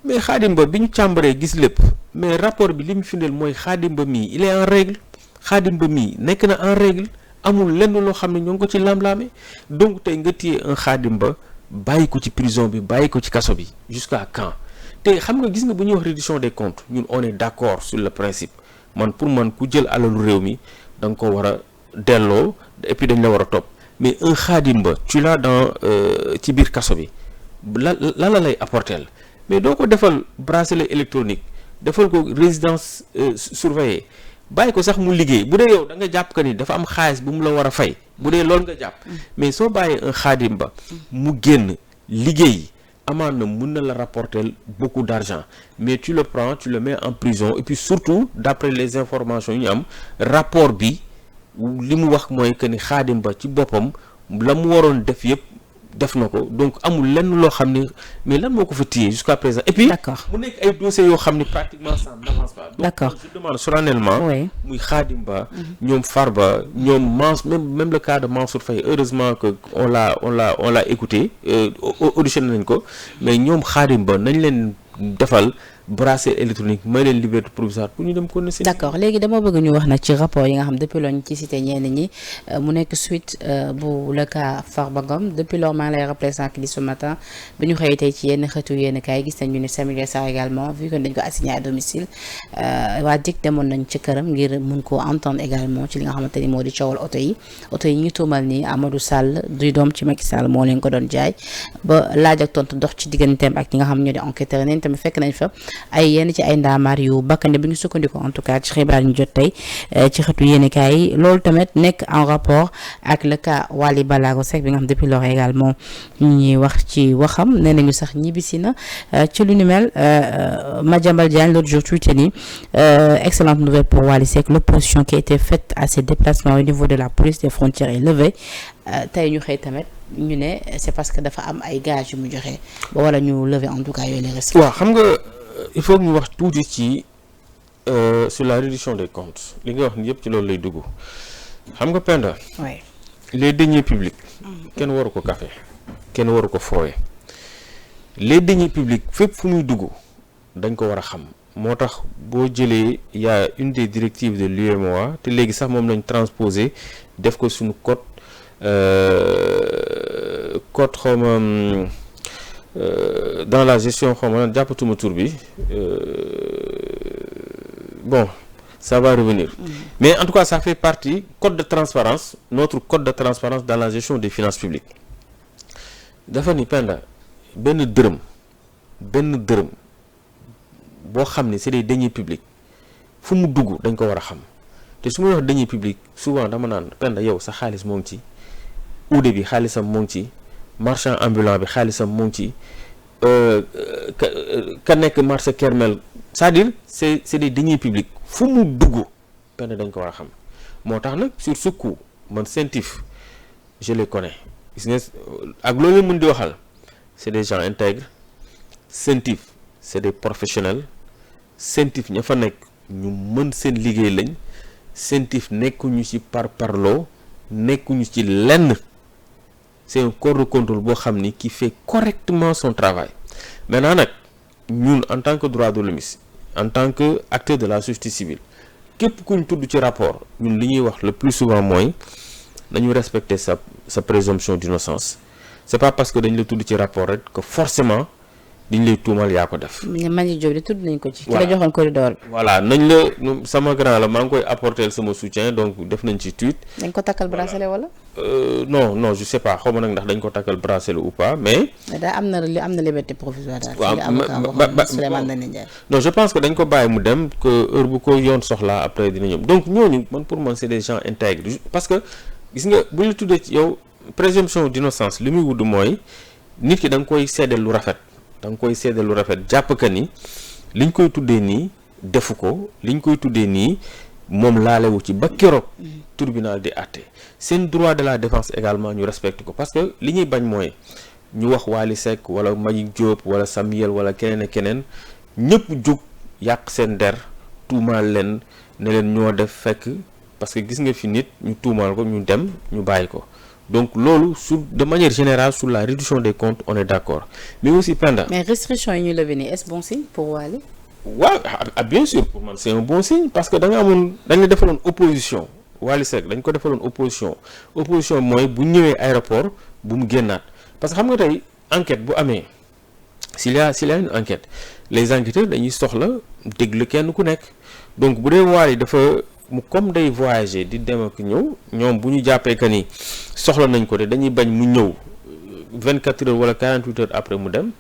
B: mais Khadim Ba bi ñu càmbaree gis lépp mais rapport bi li mu firndeel mooy Khadim Ba mii il est en règle Khadim Ba mii nekk na en règle amul lenn loo xam ne ñoo ngi ko ci lamlaame donc tey nga téye un Khadim Ba bàyyi ko ci prison bi bàyyi ko ci kaso bi jusqu'à quand te xam nga gis nga bu ñuy wax reddition des comptes ñun on est d'accord sur le principe pour man ku jël alalu réew mi da nga ko war a delloo et puis dañ la war a topp mais un Khadim Ba tu l'as dans ci biir kaso bi la lay apporter mais doo ko defal bracelet électronique defal ko résidence surveillée bàyyi ko sax mu liggéey bu dee yow da nga jàpp que ni dafa am xaalis bu mu la war a fay bu dee loolu nga jàpp mais soo bàyyee un Khadim Ba mu génn liggéey amaan na mun na la rapporter beaucoup d'argent mais tu le prends tu le mets en prison et puis surtout d'après les informations yu ñu am rapport bi li mu wax mooy que ni Khadim Ba ci boppam la mu waroon def yëpp def na ko donc amul lenn loo xam ne mais lan moo ko fa téye jusqu'à présent et puis
A: d'accord
B: mu nekk ay dossiers yoo xam ne pratiquement ça n'avance pas
A: d'accord
B: donc je demande solennellement muy Khadim Ba ñoom Farba ñoom même le cas de Mansour Faye heureusement que on l'a écouté auditionné nañ ko mais ñoom Khadim Ba nañ leen defal bracelet électronique may leen liberté provisoire pour ñu dem ko ne
A: d'accord léegi dama bëgg ñu wax nag ci rapport yi nga xam depuis loolu ñu ci cité ñenn ñi mu nekk suite bu le cas Farba Ngom depuis loolu maa ngi lay rappeler sànq li ce matin bi ñu xëyee tey ci yenn xëtu yenn kaay gis nañ ñu ne Samuel Sarr également vu que dañ ko assigné à domicile waa DIC demoon nañ ci këram ngir mun koo entendre également ci li nga xamante ni moo di coowal oto yi ñu tuumal ni Amadou Sall du doom ci Macky Sall moo leen ko doon jaay ba laaj ak tontu dox ci digganteem ak ñi nga xam ñoo di enquêteur neen tamit fekk nañ fa ay yenn ci ay ndaamaar yu bakkane bi ñu sukkandiku en tout cas ci xibaar ñu jot tey ci xëtu yéenekaay yi loolu tamit nekk en rapport ak le cas Wally Ballago Seck bi nga xam depuis lors également ñuy wax ci waxam nee nañu sax ñibbisi na ci lu ni mel Madiambal Diagne l'autre jour tweeté ni excellente nouvelle pour Wally Seck, l'opposition qui a été faite à ses déplacements au niveau de la police des frontières est levée tey ñu xëy tamit ñu ne c'est parce que dafa am ay gages yu mu joxe ba wala ñu lever en tout cas yooyu les restrictions.
B: waaw xam nga il faut que ñu wax tuuti ci sur la réduction des comptes li nga wax ni yëpp ci loolu lay dugg xam nga Penda.
A: oui
B: les deniers publics. kenn waru ko café kenn waru ko fooye les deniers publics fépp fu muy dugg dañ ko war a xam moo tax boo jëlee y a une des directives de l'UEMOA te léegi sax moom lañ transposé def ko suñu code xawma dans la gestion xawma jàppatuma tur bi bon ça va revenir mais en tout cas ça fait partie code de transparence notre code de transparence dans la gestion des finances publiques dafa ni Penda benn dërëm boo xam ne c'est des deniers publics fu mu dugg dañ ko war a xam te su ma wax deniers publics souvent dama naan Penda yow sa xaalis moo ngi ci uude bi xaalisam moo ngi ci marchand ambulant bi xaalisam moo ngi ci ka nekk marché Kermel c'est-à-dire c'est des deniers publics fu mu dugg Penda dañ ko war a xam moo tax nag sur ce coup man CENTIF je les connais gis nga ak loolu mën di waxal c'est des gens intègres CENTIF c'est des professionnels CENTIF ña fa nekk ñu mën seen liggéey lañ CENTIF nekkuñu ci parloo nekkuñu ci lenn c'est un corps de contrôle boo xam ni qui fait correctement son travail maintenant nag ñun en tant que droit de l'homme en tant que acteur de la société civile képp kuñ tudd ci rapport ñun li ñuy wax le plus souvent mooy nañu respecter sa présomption d'innocence c'est pas parce que dañ la tudd ci rapport rek que forcément diñ lay tuumal yaa ko def.
A: Mani Diop di tudd nañ ko ci. ki la joxoon corridor bi.
B: voilà nañ la sama grand la maa ngi koy apporter sama soutien donc def nañ ci tweet.
A: dañ ko takkal bracelet wala.
B: non je sais pas xaw ma nag ndax dañ ko takkal bracelet ou pas mais.
A: daa am na liberté provisoire daal.
B: waaw
A: Souleymane Ndéné Ndiaye.
B: non je pense que dañ ko bàyyi mu dem que heure bu ko yoon soxlaa après dina ñëw donc ñooñu man pour man c'est des gens intègres parce que gis nga bu ñu tuddee ci yow présomption d'innocence li muy wudd mooy nit ki da nga koy seedeel lu rafet. da nga koy seedal lu rafet jàpp ka ni liñ koy tuddee nii defu ko liñ koy tuddee nii moom laalewu ci ba keroog tribunal di àtte seen droit de la défense également ñu respecte ko parce que li ñuy bañ mooy ñu wax Wally Seck wala Mbagnick Diop wala Samuel wala keneen ak keneen ñëpp jug yàq seen der tuumaal leen ne leen ñoo def fekk parce que gis nga fi nit ñu tuumaal ko ñu dem ñu bàyyi ko donc loolu de manière générale sur la réduction des comptes on est d'accord mais aussi Penda.
A: mais restriction yi ñu levé nii est-ce bon signe pour Wally.
B: waaw bien sûr pour man c'est un bon signe parce que dañ la defaloon opposition Wally Seck dañ ko defaloon opposition mooy bu ñëwee aéroport bu mu génnaat parce que xam nga tey enquête bu amee s'il y a une enquête les enquêteurs dañuy soxla déglu kenn ku nekk donc bu dee Wally dafa. mu comme day voyager di dem ak ñëw ñoom bu ñu jàppee que ni soxla nañ ko te dañuy bañ mu ñëw 24 heures wala 48 heures après mu dem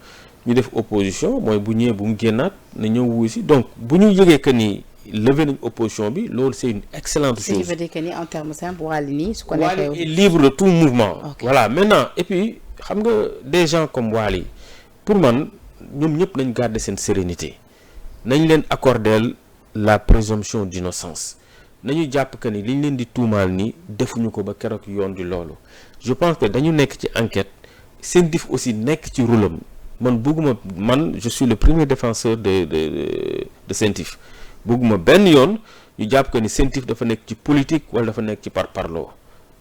B: ñu def opposition mooy bu ñëwee bu mu génnaat na ñëw wuy si donc bu ñu yëgee que ni levé nañ opposition bi loolu c'est une excellente chose.
A: ce qui veut dire que ni en termes simples Wally nii su ko neexee
B: Wally est libre de tout mouvement.
A: Okay.
B: Voilà maintenant et puis xam nga des gens comme Wally pour man ñoom ñëpp nañ garder seen sérénité nañ leen accorder la présomption d'innocence. nañu jàpp que ni liñ leen di tuumaal ni defuñu ko ba keroog yoon di loolu je pense que dañu nekk ci enquête CENTIF aussi nekk ci rôle am man je suis le premier défenseur de CENTIF bëgguma benn yoon ñu jàpp que ni CENTIF dafa nekk ci politique wala dafa nekk ci parparloo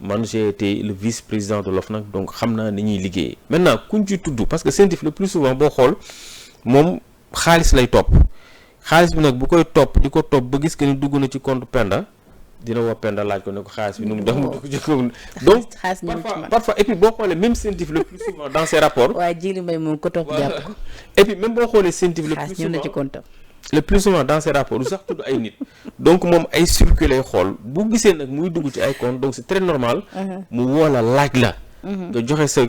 B: man j'ai été le vice-président de l'OFNAC donc xam naa ni ñuy liggéeyee maintenant kuñ ci tudd parce que CENTIF le plus souvent boo xool moom xaalis lay topp xaalis bi nag bu koy topp di ko topp ba gis que ni dugg na ci compte Penda dina woo Penda laaj ko ne ko xaalis bi nu mu def mu dugg ci compte donc parfois et puis boo xoolee même CENTIF le plus souvent dans ses rapports
A: waaye Djily Mbaye moom ko topp jàpp ko
B: et puis même boo xoolee CENTIF le plus souvent dans ses rapports du sax tudd ay nit donc moom ay circuler xool bu gisee nag muy dugg ci ay compte donc c'est très normal mu woo la laaj la nga joxe sa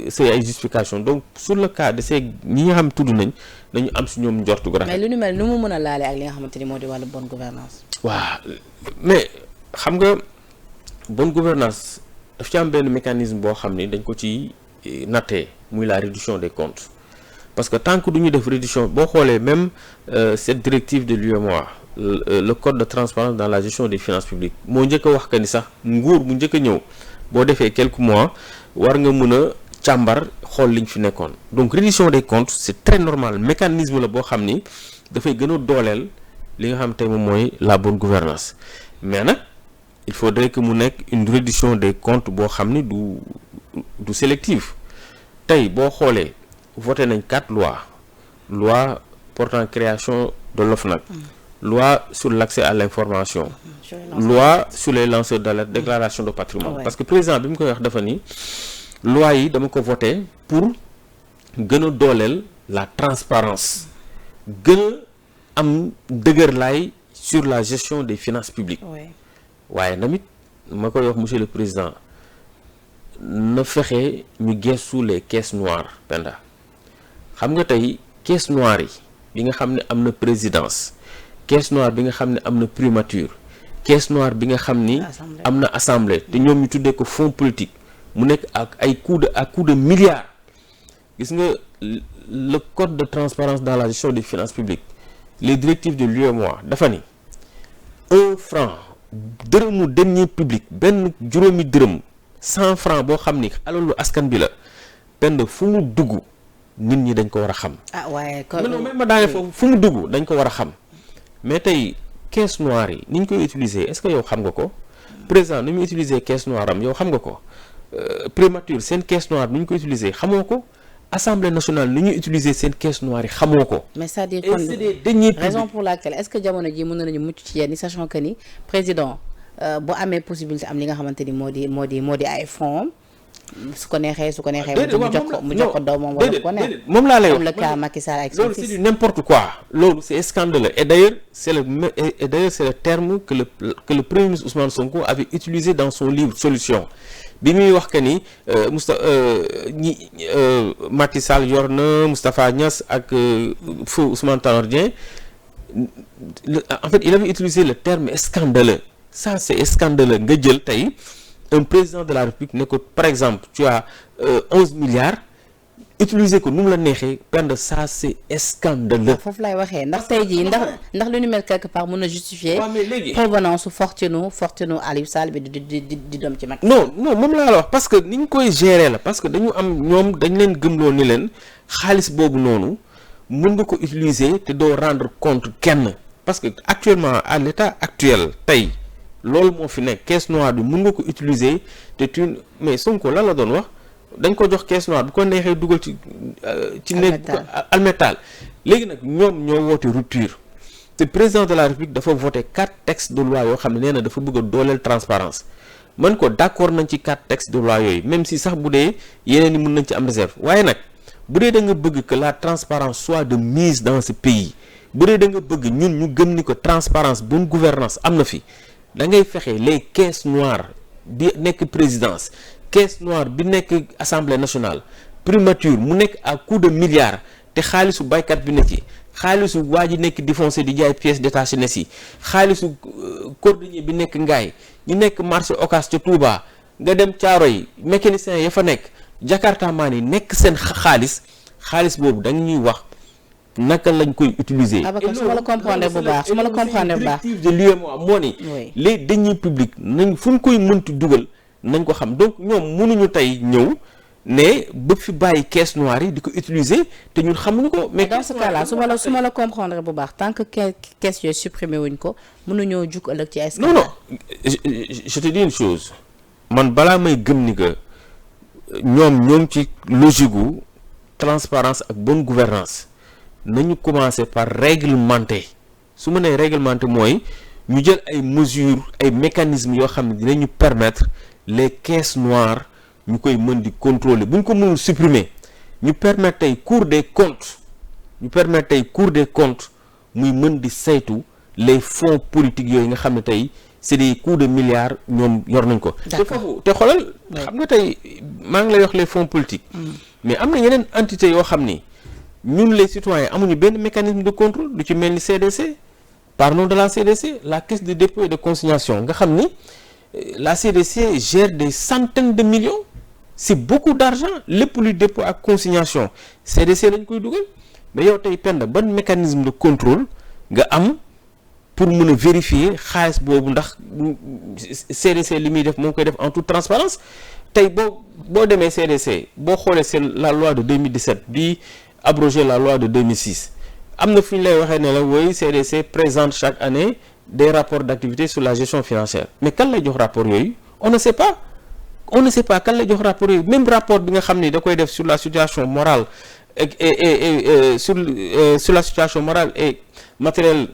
B: say ay justification donc sur le cas de ces ñi nga xam tudd nañu am si ñoom njortu gu rafet.
A: mais lu ni mel nu mu mën a laale ak li nga xamante ni moo di wàllu bonne gouvernance.
B: waaw mais xam nga bonne gouvernance daf ci am benn mécanisme boo xam ni dañ ko ci nattee muy la réduction des comptes parce que tant que du ñu def réduction boo xoolee même cette directive de l'UEMOA le code de transparence dans la gestion des finances publiques moo njëkk a wax que ni sax nguur bu njëkk a ñëw boo defee quelques mois war nga mën a càmbar xool liñ fi nekkoon donc réduction des comptes c'est très normal mécanisme la boo xam ni dafay gën a dooleel li nga xam tey moom mooy la bonne gouvernance mais nag il faudrait que mu nekk une réduction des comptes boo xam ni du sélective tey boo xoolee voté nañ 4 loi portant création de l'OFNAC loi sur l'accès à l'information loi sur les lanceurs d'alerte déclaration de patrimoine parce que président bi mu koy wax dafa ni loi yi dama ko voté pour gën a dooleel la transparence gën a am dëgër laay sur la gestion des finances publiques waaye namit ma koy wax monsieur le président na fexe ñu gestu les caisses noires Penda xam nga tey caisse noire yi bi nga xam ne am na présidence caisse noire bi nga xam ne am na primature caisse noire bi nga xam ni am na assemblée te ñoom ñu tuddee ko fonds politique mu nekk ak ay coup de milliards gis nga le code de transparence dans la gestion des finances publiques les directives de l'UEMOA dafa ni 1 franc dërëmu denier public benn juróomi dërëm 100 francs boo xam ni alalu askan bi la Penda fu mu dugg nit ñi dañ ko war a xam.
A: waaye
B: non même ma daanee foofu fu mu dugg dañ ko war a xam mais tey caisse noire yi ni ñu koy utiliser est-ce que yow xam nga ko président ni muy utiliser caisse noire am yow xam nga ko primature seen caisse noire ni ñu koy utiliser xamoo ko assemblée nationale ni ñuy utiliser seen caisse noire yi xamoo ko.
A: mais c'est-à-dire kon raison pour laquelle est-ce que jamono ji mën nañu mucc ci yenn sachant que ni président bu amee possibilité am li nga xamante ni moo di ay fonds su ko neexee mu jox ko doomam wala ko neex
B: moom laa lay wax
A: comme le cas Macky Sall avec son
B: loolu
A: fils.
B: c'est du n'importe quoi loolu c'est scandaleux et d'ailleurs c'est le terme que le premier ministre Ousmane Sonko avait utilisé dans son livre Solution bi muy wax que ni Macky Sall yor na Moustapha Niasse ak feu Ousmane Tanor Dieng en fait il avait utilisé le terme scandaleux ça c'est scandaleux nga jël tey un président de la République ne ko par exemple tu as 11 milliards utiliser ko nu mu la neexee Penda ça c'est scandaleux.
A: foofu lay waxee ndax tey jii ndax lu ñu mel quelque part mën na justifier provenance fortune Aliou Sall bi di doom ci mag.
B: non moom laa la wax parce que ni ñu koy gérer la parce que dañu am ñoom dañ leen gëmloo ni leen xaalis boobu noonu mën nga ko utiliser te doo rendre compte kenn parce que actuellement à l'état actuel tey. loolu moo fi nekk caisse noire bi mën nga ko utiliser te mais Sonko lan la doon wax dañ ko jox caisse noire bu ko neexee dugal ci nekk almétal léegi nag ñoom ñoo woote rupture te président de la République dafa voté 4 textes de loi yoo xam ne nee na dafa bëgg a dooleel transparence man ko d'accord nañ ci 4 textes de loi yooyu même si sax bu dee yeneen ni mën nañ ci am réserve waaye nag bu dee da nga bëgg que la transparence soit de mise dans ce pays bu dee da nga bëgg ñun ñu gëm ni ko transparence bonne gouvernance am na fi da ngay fexe les caisses noires bi nekk présidence caisse noire bi nekk assemblée nationale primature mu nekk à coup de milliards te xaalisu baykat bi ne ci xaalisu waa ji nekk di foncé di jaay pièces détachées ne si xaalisu cordonnier bi nekk Ngaye ñu nekk marché Ocass ca Touba nga dem Thiaroye mécanicien ya fa nekk Jakarta maan yi nekk seen xaalis boobu da ñuy wax naka lañ koy utiliser.
A: su ma la comprendre bu baax
B: directive de l'UEMOA moo ni les deniers publics nañ fu ñu koy mënti dugal nañ ko xam donc ñoom mënuñu tey ñëw ne bëgg fi bàyyi caisse noire yi di ko utiliser te ñun xamuñu ko.
A: mais dans ce cas là su ma la comprendre bu baax tant que caisse yooyu supprimé wuñ ko mënuñoo jug ëllëg ci ay.
B: non je te dis une chose man balaa may gëm ni que ñoom ci logique gu transparence ak bonne gouvernance nañu commencer par réglementer su ma nee réglementer mooy ñu jël ay mesures ay mécanismes yoo xam ne dinañu permettre les caisses noires ñu koy mën di contrôler bu ñu ko mënul supprimer ñu permettre tey Cour des comptes muy mën di saytu les fonds politiques yooyu nga xam ne tey c'est des coûts de milliards ñoom yor nañ ko. te foofu te xoolal. xam nga tey maa ngi lay wax les fonds politiques. mais am na yeneen entité yoo xam ni ñun les citoyens amuñu benn mécanisme de contrôle du ci mel ni CDC. parlons de la CDC la caisse de dépôt et de consignation nga xam ni la CDC gère des centaines de millions c'est beaucoup d'argent lépp luy dépôt ak consignation CDC lañ koy dugal mais yow tey Penda ban mécanisme de contrôle nga am pour mën a vérifier xaalis boobu ndax CDC li muy def moo koy def en toute transparence tey boo demee CDC boo xoolee c'est la loi de 2017 bi abrogé la loi de 2006 am na fu ñu lay waxee ne la woy CDC présente chaque année des rapports d'activité sur la gestion financière mais kan lay jox rapport yooyu on ne sait pas kan lay jox rapport yooyu même rapport bi nga xam ni da koy def sur la situation morale et sur la situation morale et matérielle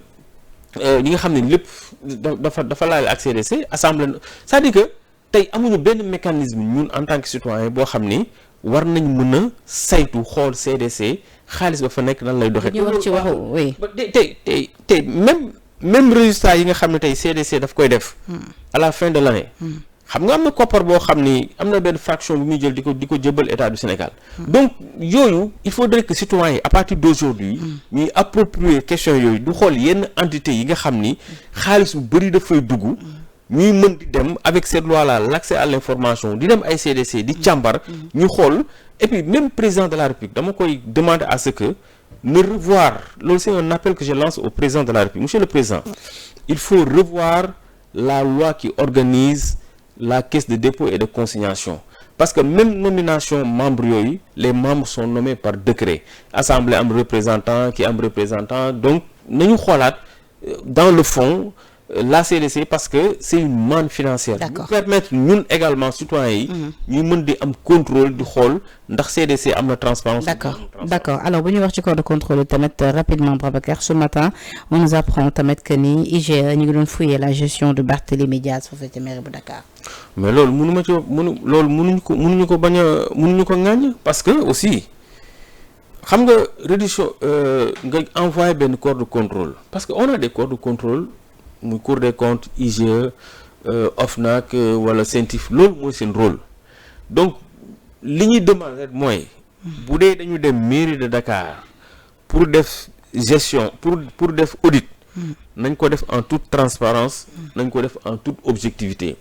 B: ñi nga xam ne lépp dafa laal ak CDC assemblée c'est-à-dire que tey amuñu benn mécanisme ñun en tant que citoyen boo xam ni war nañ mën a saytu xool CDC xaalis ba fa nekk nan lay doxee.
A: ñu wax ci waxu oui.
B: tey même résultat yi nga xam ne tey CDC daf koy def. à la fin de l'année. xam nga am na koppar boo xam ni am na benn fraction bi muy jël di ko jëbal état du Sénégal. donc yooyu il faudrait que citoyens yi à partir d'aujourd'hui ñuy approprier question yooyu du xool yenn entités yi nga xam ni xaalis bu bari dafay dugg. ñuy mën di dem avec cette loi là l'accès à l'information di dem ay CDC di càmbar ñu xool et puis même président de la République dama koy demander à ce que ne revoir loolu c'est un appel que je lance au président de la République monsieur le président il faut revoir la loi qui organise la caisse de dépôt et de consignation parce que même nomination membres yooyu les membres sont nommés par décret assemblée am représentant ki am représentant donc nañu xoolaat dans le fond la CDC parce que c'est une manne financière. D'accord. Nous permettre ñun également citoyens yi. ñuy mën di am contrôle di xool ndax CDC am na transparence.
A: D'accord alors bu ñu wax ci corps de contrôle tamit rapidement Babacar ce matin on nous apprend tamit que ni IGE ñu ngi doon fouiller la gestion de Barthélémy Dias foofu ci mairie bu Dakar.
B: mais loolu mënuñu ko bañ a mënuñu ko ŋàññ parce que aussi xam nga réduction nga envoyé benn corps de contrôle parce que on a des corps de contrôle. muy Cour des comptes IGE OFNAC wala CENTIF loolu mooy seen rôle donc li ñuy demander rek mooy bu dee dañu dem mairie de Dakar pour def gestion pour def audit nañ ko def en toute transparence nañ ko def en toute objectivité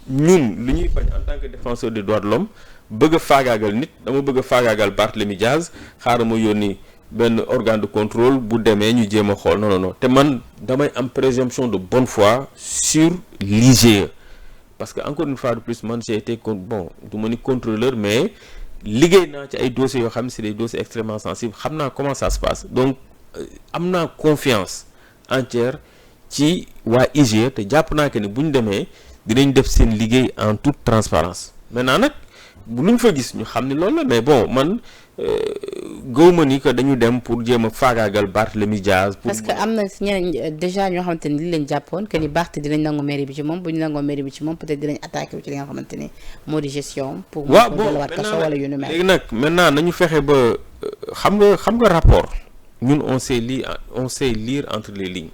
B: ñun li ñuy bañ en tant que défenseur des droits de l'homme bëgg a faagaagal nit dama bëgg a faagaagal Barthélémy Dias xaaral ma yónni benn organe de contrôle bu demee ñu jéem a xool non te man damay am présomption de bonne foi sur l'IGE parce que encore une fois de plus man j'ai été du ma ni contrôleur mais liggéey naa ci ay dossiers yoo xam ne c'est des dossiers extrêmement sensibles xam naa comment ça se passe donc am naa confiance entière ci waa IGE te jàpp naa que ni bu ñu demee dinañ def seen liggéey en toute transparence maintenant nag bu luñ fa gis ñu xam ni loolu la mais man gëwma ni que dañu dem pour jéem a faagaagal Barthélémy Dias.
A: parce que am na ñeneen déjà ñoo xamante ni li leen jàppoon que ni Barth dinañ nangu mairie bi ci moom bu ñu nangoo mairie bi ci moom peut-être dinañ attaqué wu ci li nga xamante ni moo di gestion. pour
B: waaw
A: mu delluwaat kaso wala yu nu mel.
B: léegi nag maintenant nañu fexe ba xam nga rapport ñun on sait lire entre les lignes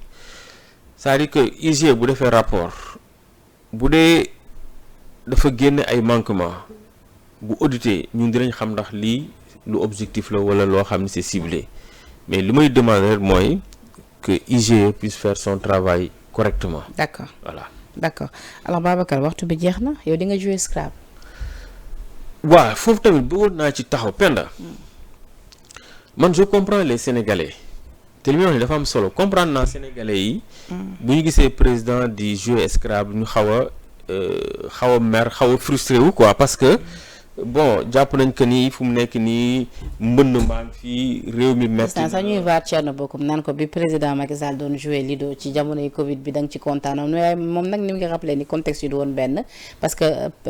B: c'est-à-dire que IGE bu defee rapport bu dee dafa génne ay manquements bu audité ñun dinañ xam ndax lii. lu objectif la wala loo xam ne c'est ciblé mais li may demander mooy que IGE puisse faire son travail correctement.
A: D'accord.
B: Voilà.
A: D'accord alors Babacar waxtu bi jeex na yow di nga jouer Scrabble.
B: waaw foofu tamit bëggoon naa ci taxaw Penda. man je comprends les Sénégalais te li muy wax ni dafa am solo comprendre naa Sénégalais yi. bu ñu gisee président di jouer Scrabble ñu xaw a mer xaw a frustré wu quoi parce que. bon jàpp nañ que ni fu mu nekk nii mbënn maa ngi fii réew mi metti
A: sax ñuy vaar Thierno Bocoum naan ko bi président Macky Sall doon joué Lido ci jamonoy Covid bi da nga ci kontaanoon waaye moom nag ni mu ngi rappelé ni contexte yi du woon benn parce que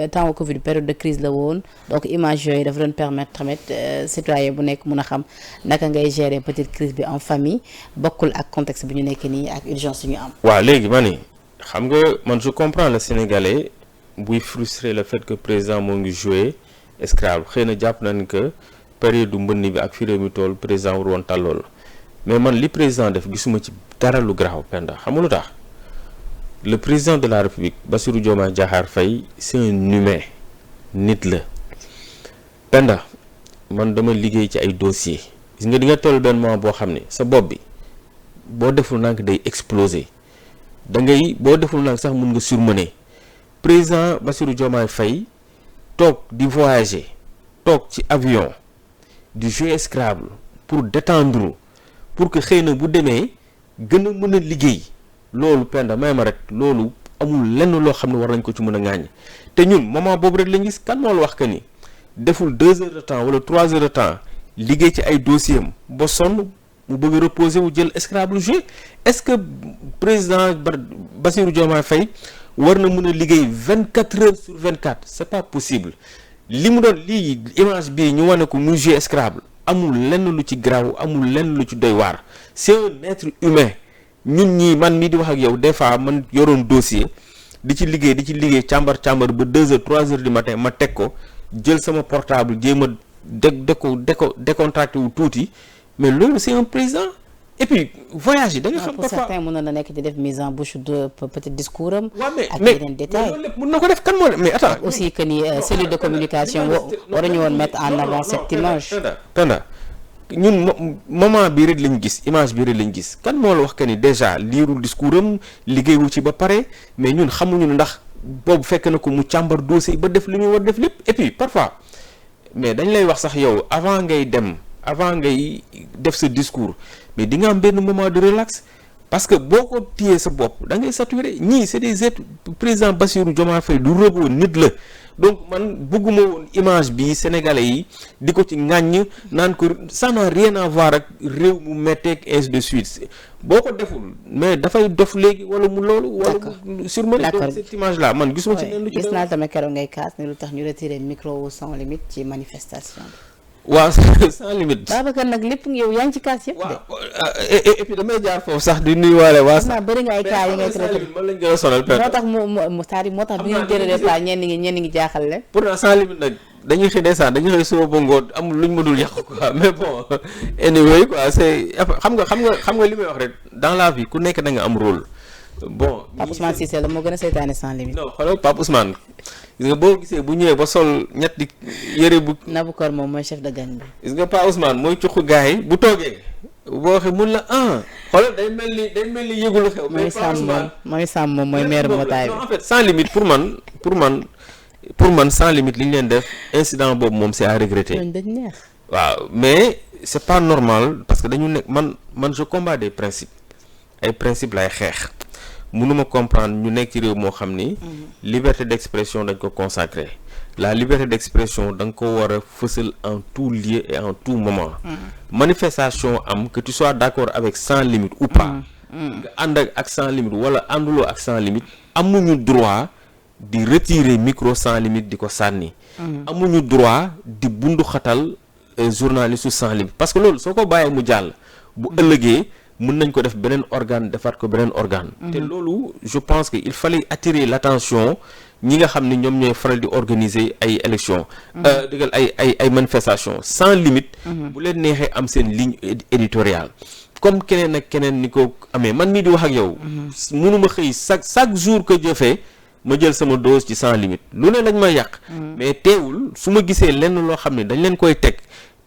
A: temps Covid période de crise la woon donc image yooyu dafa doon permettre tamit citoyen bu nekk mun a xam naka ngay gérer petite crise bi en famille bokkul ak contexte bi ñu nekk nii ak urgence yu ñu am.
B: waaw léegi ma ni xam nga man je comprends le Sénégalais buy frustré le fait que président moo ngi joué. Scrabble xëy na jàpp nañ que période du mbënn bi ak fi réew mi tool président war woon tàllool mais man li président def gisuma ci dara lu garaaw Penda xam nga lu tax le président de la République Bassirou Diomaye Diakhar Faye c'est un humain nit la Penda man dama liggéey ci ay dossiers gis nga di nga toll benn moment boo xam ne sa bopp bi boo deful nank day exploser da ngay boo deful nank sax mun nga surmener président Bassirou Diomaye Faye toog di voyager toog ci avion di jouer Scrabble pour détendre pour que xëy na bu demee gën a mën a liggéey loolu Penda may ma rek loolu amul lenn loo xam ne war nañ ko ci mën a ŋàññ te ñun moment boobu rek lañ gis kan moo la wax que ni deful 2 heures de temps wala 3 heures de temps liggéey ci ay dossiers am ba sonn mu bëgg a reposer wu jël Scrabble jouer est-ce que président Bassirou Diomaye Faye war na mën a liggéey 24 heures sur 24 c'est pas possible li mu doon lii image bii ñu wane ko muy jouer Scrabble amul lenn lu ci garaaw amul lenn lu ci doy waar c'est un être humain ñun ñii man mii di wax ak yow des fois man yoroon dossier di ci liggéey càmbar ba 2 heures 3 heures du matin ma teg ko jël sama portable jéem a décontracté wu tuuti mais loolu c'est un président et puis voyage yi da nga xam
A: pour certains mën na nekk di def mise en bouche de peut-être discours am. ak
B: mais
A: yeneen détails
B: loolu lépp mën na ko def kan moo mais attends
A: aussi que ni cellule de communication waruñu woon mettre en avant cette image.
B: Penda ñun moment bii rek lañ gis image bii rek lañ gis kan moo la wax que ni déjà liirul discours am liggéeyu ci ba pare mais ñun xamuñu ndax boobu fekk na ko mu càmbar dossier ba def li ñu war def lépp et puis parfois mais dañ lay wax sax yow avant ngay def sa discours mais di nga am benn moment de relax parce que boo ko téyee sa bopp da ngay saturé ñii c'est des êtres président Bassirou Diomaye Faye du robot nit la donc man bëgguma woon image bi sénégalais yi di ko ci ŋàññ naan ko ça n'a rien à voir ak réew mu metteeg ainsi de suite boo ko deful mais dafay dof léegi wala mu loolu wala mu surmené donc cette image là man gisuma ci leen lu ci
A: gis naa tamit keroog ngay kaas ne lu tax ñu retiré micro sans limite ci manifestation
B: waaw sans limite.
A: Babacar nag lépp yow yaa ngi ci kaas yëpp de.
B: waaw et puis damay jaar foofu sax di nuyuwaale waa.
A: xam naa bëri nga ay cas yi ngay traité
B: man lañ gën a sonal.
A: moo tax moo tax bi ngeen jëlee plat ñenn ngi jaaxal leen.
B: pourtant sans limite nag dañuy xëy ndeysaan dañuy xëy suba ba ngoon amul luñ ma dul yàq quoi mais bon anyway quoi c'est xam nga li may wax rek dans la vie ku nekk da nga am rôle. bon
A: Pape Ousmane Cissé la moo gën a seytaane sans limite.
B: non xoolal Pape Ousmane gis nga boo gisee bu ñëwee ba sol ñetti yëre bu.
A: Nabukor moom mooy chef de gang bi.
B: gis nga Pape Ousmane mooy cuqu gars yi bu toogee boo waxee mun la xoolal day mel ni yëgulu xew.
A: mooy sàmm moom mooy maire mbootaay bi.
B: non en fait sans limite pour man sans limite li ñu leen def incident boobu moom c'est à regretter.
A: dañ neex.
B: waaw mais c'est pas normal parce que dañu nekk man je combats des principes ay principes lay xeex. mënuma comprendre ñu nekk ci réew moo xam ni liberté d'expression dañ ko consacrer la liberté d'expression da nga ko war a fësal en tout lieu et en tout moment manifestation am que tu sois d'accord avec sans limite ou pas nga ànd ak sans limite wala ànduloo ak sans limite amuñu droit di retirer micro sans limite di ko sànni amuñu droit di bundu xatal journaliste sans limite parce que loolu soo ko bàyyee mu jàll bu ëllëgee mën nañ ko def beneen organe defaat ko beneen organe te loolu je pense que il fallait attirer l'attention ñi nga xam ne ñoom ñooy faral di organiser ay élections dëggal ay manifestations sans limite bu leen neexee am seen ligne éditoriale comme keneen ak keneen ni ko amee man mii di wax ak yow mënuma xëy chaque jour que jëfee ma jël sama dose ci sans limite lu ne lañ may yàq mais teewul su ma gisee lenn loo xam ne dañ leen koy teg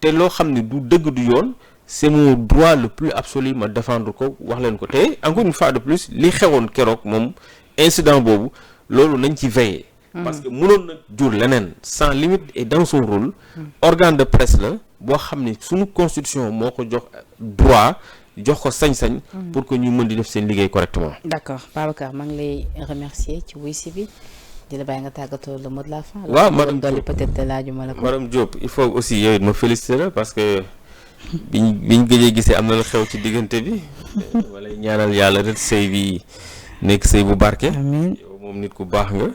B: te loo xam ne du dëgg du yoon c'est mon droit le plus absolu ma défendre ko wax leen ko te encore une fois de plus li xewoon keroog moom incident boobu loolu nañ ci veiller parce que mënoon na jur leneen sans limite et dans son rôle organe de presse la boo xam ne suñu constitution moo ko jox droit jox ko sañ-sañ pour que ñu mën di def seen liggéey correctement.
A: D'accord Babacar maa ngi lay remercier ci wuy si bi di la bàyyi nga tàggatoo le mot de la fin.
B: waaw madame
A: dolli peut-être laajuma la ko.
B: madame Diop il faut aussi yow it ma féliciter la parce que biñ gëjee gisee am na la xew ci diggante bi wala ñaanal yàlla rek sëy bi nekk sëy bu barke.
A: amiin
B: yow moom nit ku baax nga.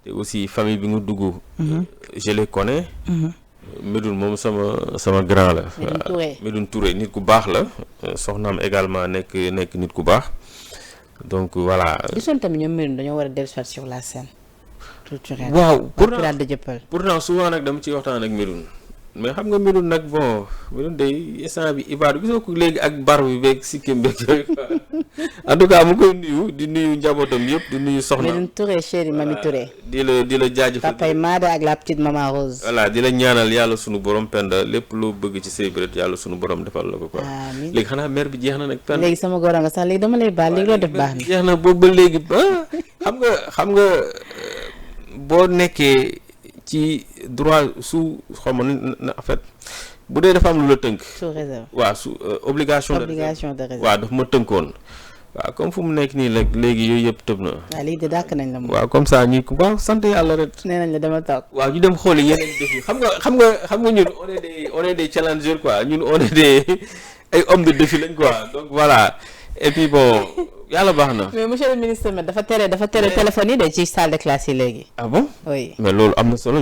B: te aussi famille bi nga dugg. je les connais. Médoune moom sama grand la. Médoune Touré nit ku baax la. soxnaam également nekk nit ku baax donc voilà.
A: gisoon tamit ñoom Médoune dañoo war a dellusiwaat sur la scène.
B: waaw
A: pourtant
B: pourtant souvent nag dama ciy waxtaan ak Médoune mais xam nga Médoune nag bon Médoune day instant bi ibaadu gisoo ko léegi ak bar bi beeg sikkim beeg yooyu quoi en tout cas mu koy nuyu di nuyu njabootam yëpp di nuyu soxna
A: Médoune Touré chéri Mami Touré.
B: di la jaajëfal
A: papay Maada ak la petite maman Rose.
B: voilà di la ñaanal yàlla sunu borom Penda lépp loo bëgg ci sëy bi rek yàlla sunu borom defal la ko quoi.
A: amiin
B: léegi xanaa mère bi jeex na nag. Penda
A: léegi sama góor nga sax léegi dama lay baal léegi loo def baax na.
B: jeex na boobu ba léegi xam nga boo nekkee ci droit su xaw ma en fait bu dee dafa am lu la tënk.
A: sous réserve
B: waaw su obligation de réserve waaw daf ma tënkoon. waaw comme fu mu nekk nii rek léegi yooyu yëpp tëb na.
A: waaw léegi de dàkk nañ la moom.
B: waaw comme ça ñu waaw sant yàlla rek.
A: nee nañ la dama toog.
B: waaw ñu dem xooli yeneen défi xam nga ñun on est des challengers quoi ñun on est des ay hommes de défi lañ quoi donc voilà et puis bon yàlla baax na.
A: mais monsieur le ministre mais dafa tere téléphone yi de ci salle de classe yi léegi.
B: ah bon
A: oui
B: mais loolu am na solo.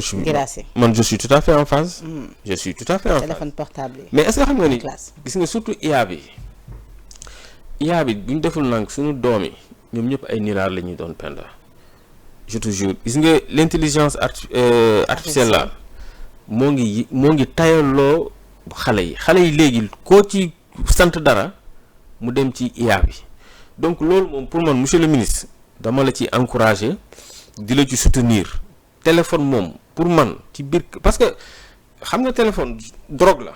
B: man je suis tout à fait en phase. je suis tout à fait en phase
A: téléphone portable yi.
B: mais est-ce que xam nga ni gis nga surtout IA bi bu ñu deful nang suñu doom yi ñoom ñëpp ay niraar la ñuy doon Penda je te jure gis nga l'intelligence artificielle là moo ngi tayaloo xale yi léegi koo ci sant dara mu dem ci IA bi donc loolu moom pour man monsieur le ministre dama la ci encourager di la ci soutenir téléphone moom pour man ci biir parce que xam nga téléphone drogue la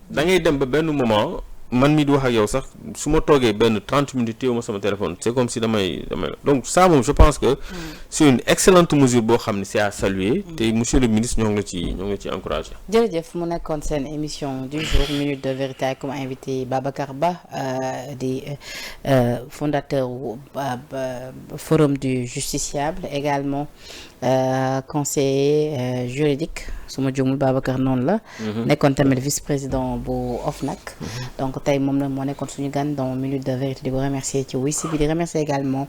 B: da ngay dem ba benn moment man mi di wax ak yow sax su ma toogee benn 30 minutes téew ma sama téléphone c'est comme si damay donc ça moom je pense que c'est une excellente mesure boo xam ne c'est à saluer te monsieur le ministre ñoo ngi la ci encourager.
A: jërëjëf mu nekkoon seen émission du jour minute de vérité comme invité Babacar Ba di fondateur forum du justiciable également conseiller juridique su ma jumul Babacar noonu la. nekkoon tamit vice-président bu OFNAC. donc tey moom la moo nekkoon suñu gan dans minute de vérité di ko remercier ci wuy si bi di remercier également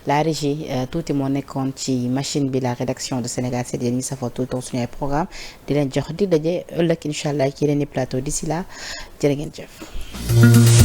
A: la régie tuuti moo nekkoon ci machine bi la rédaction de Sénégal 7 yéen ñi safoo tout le temps suñu ay programme di leen jox di daje ëllëg incha allah ci yeneen i plateau d'ici là jërë ngeen jëf.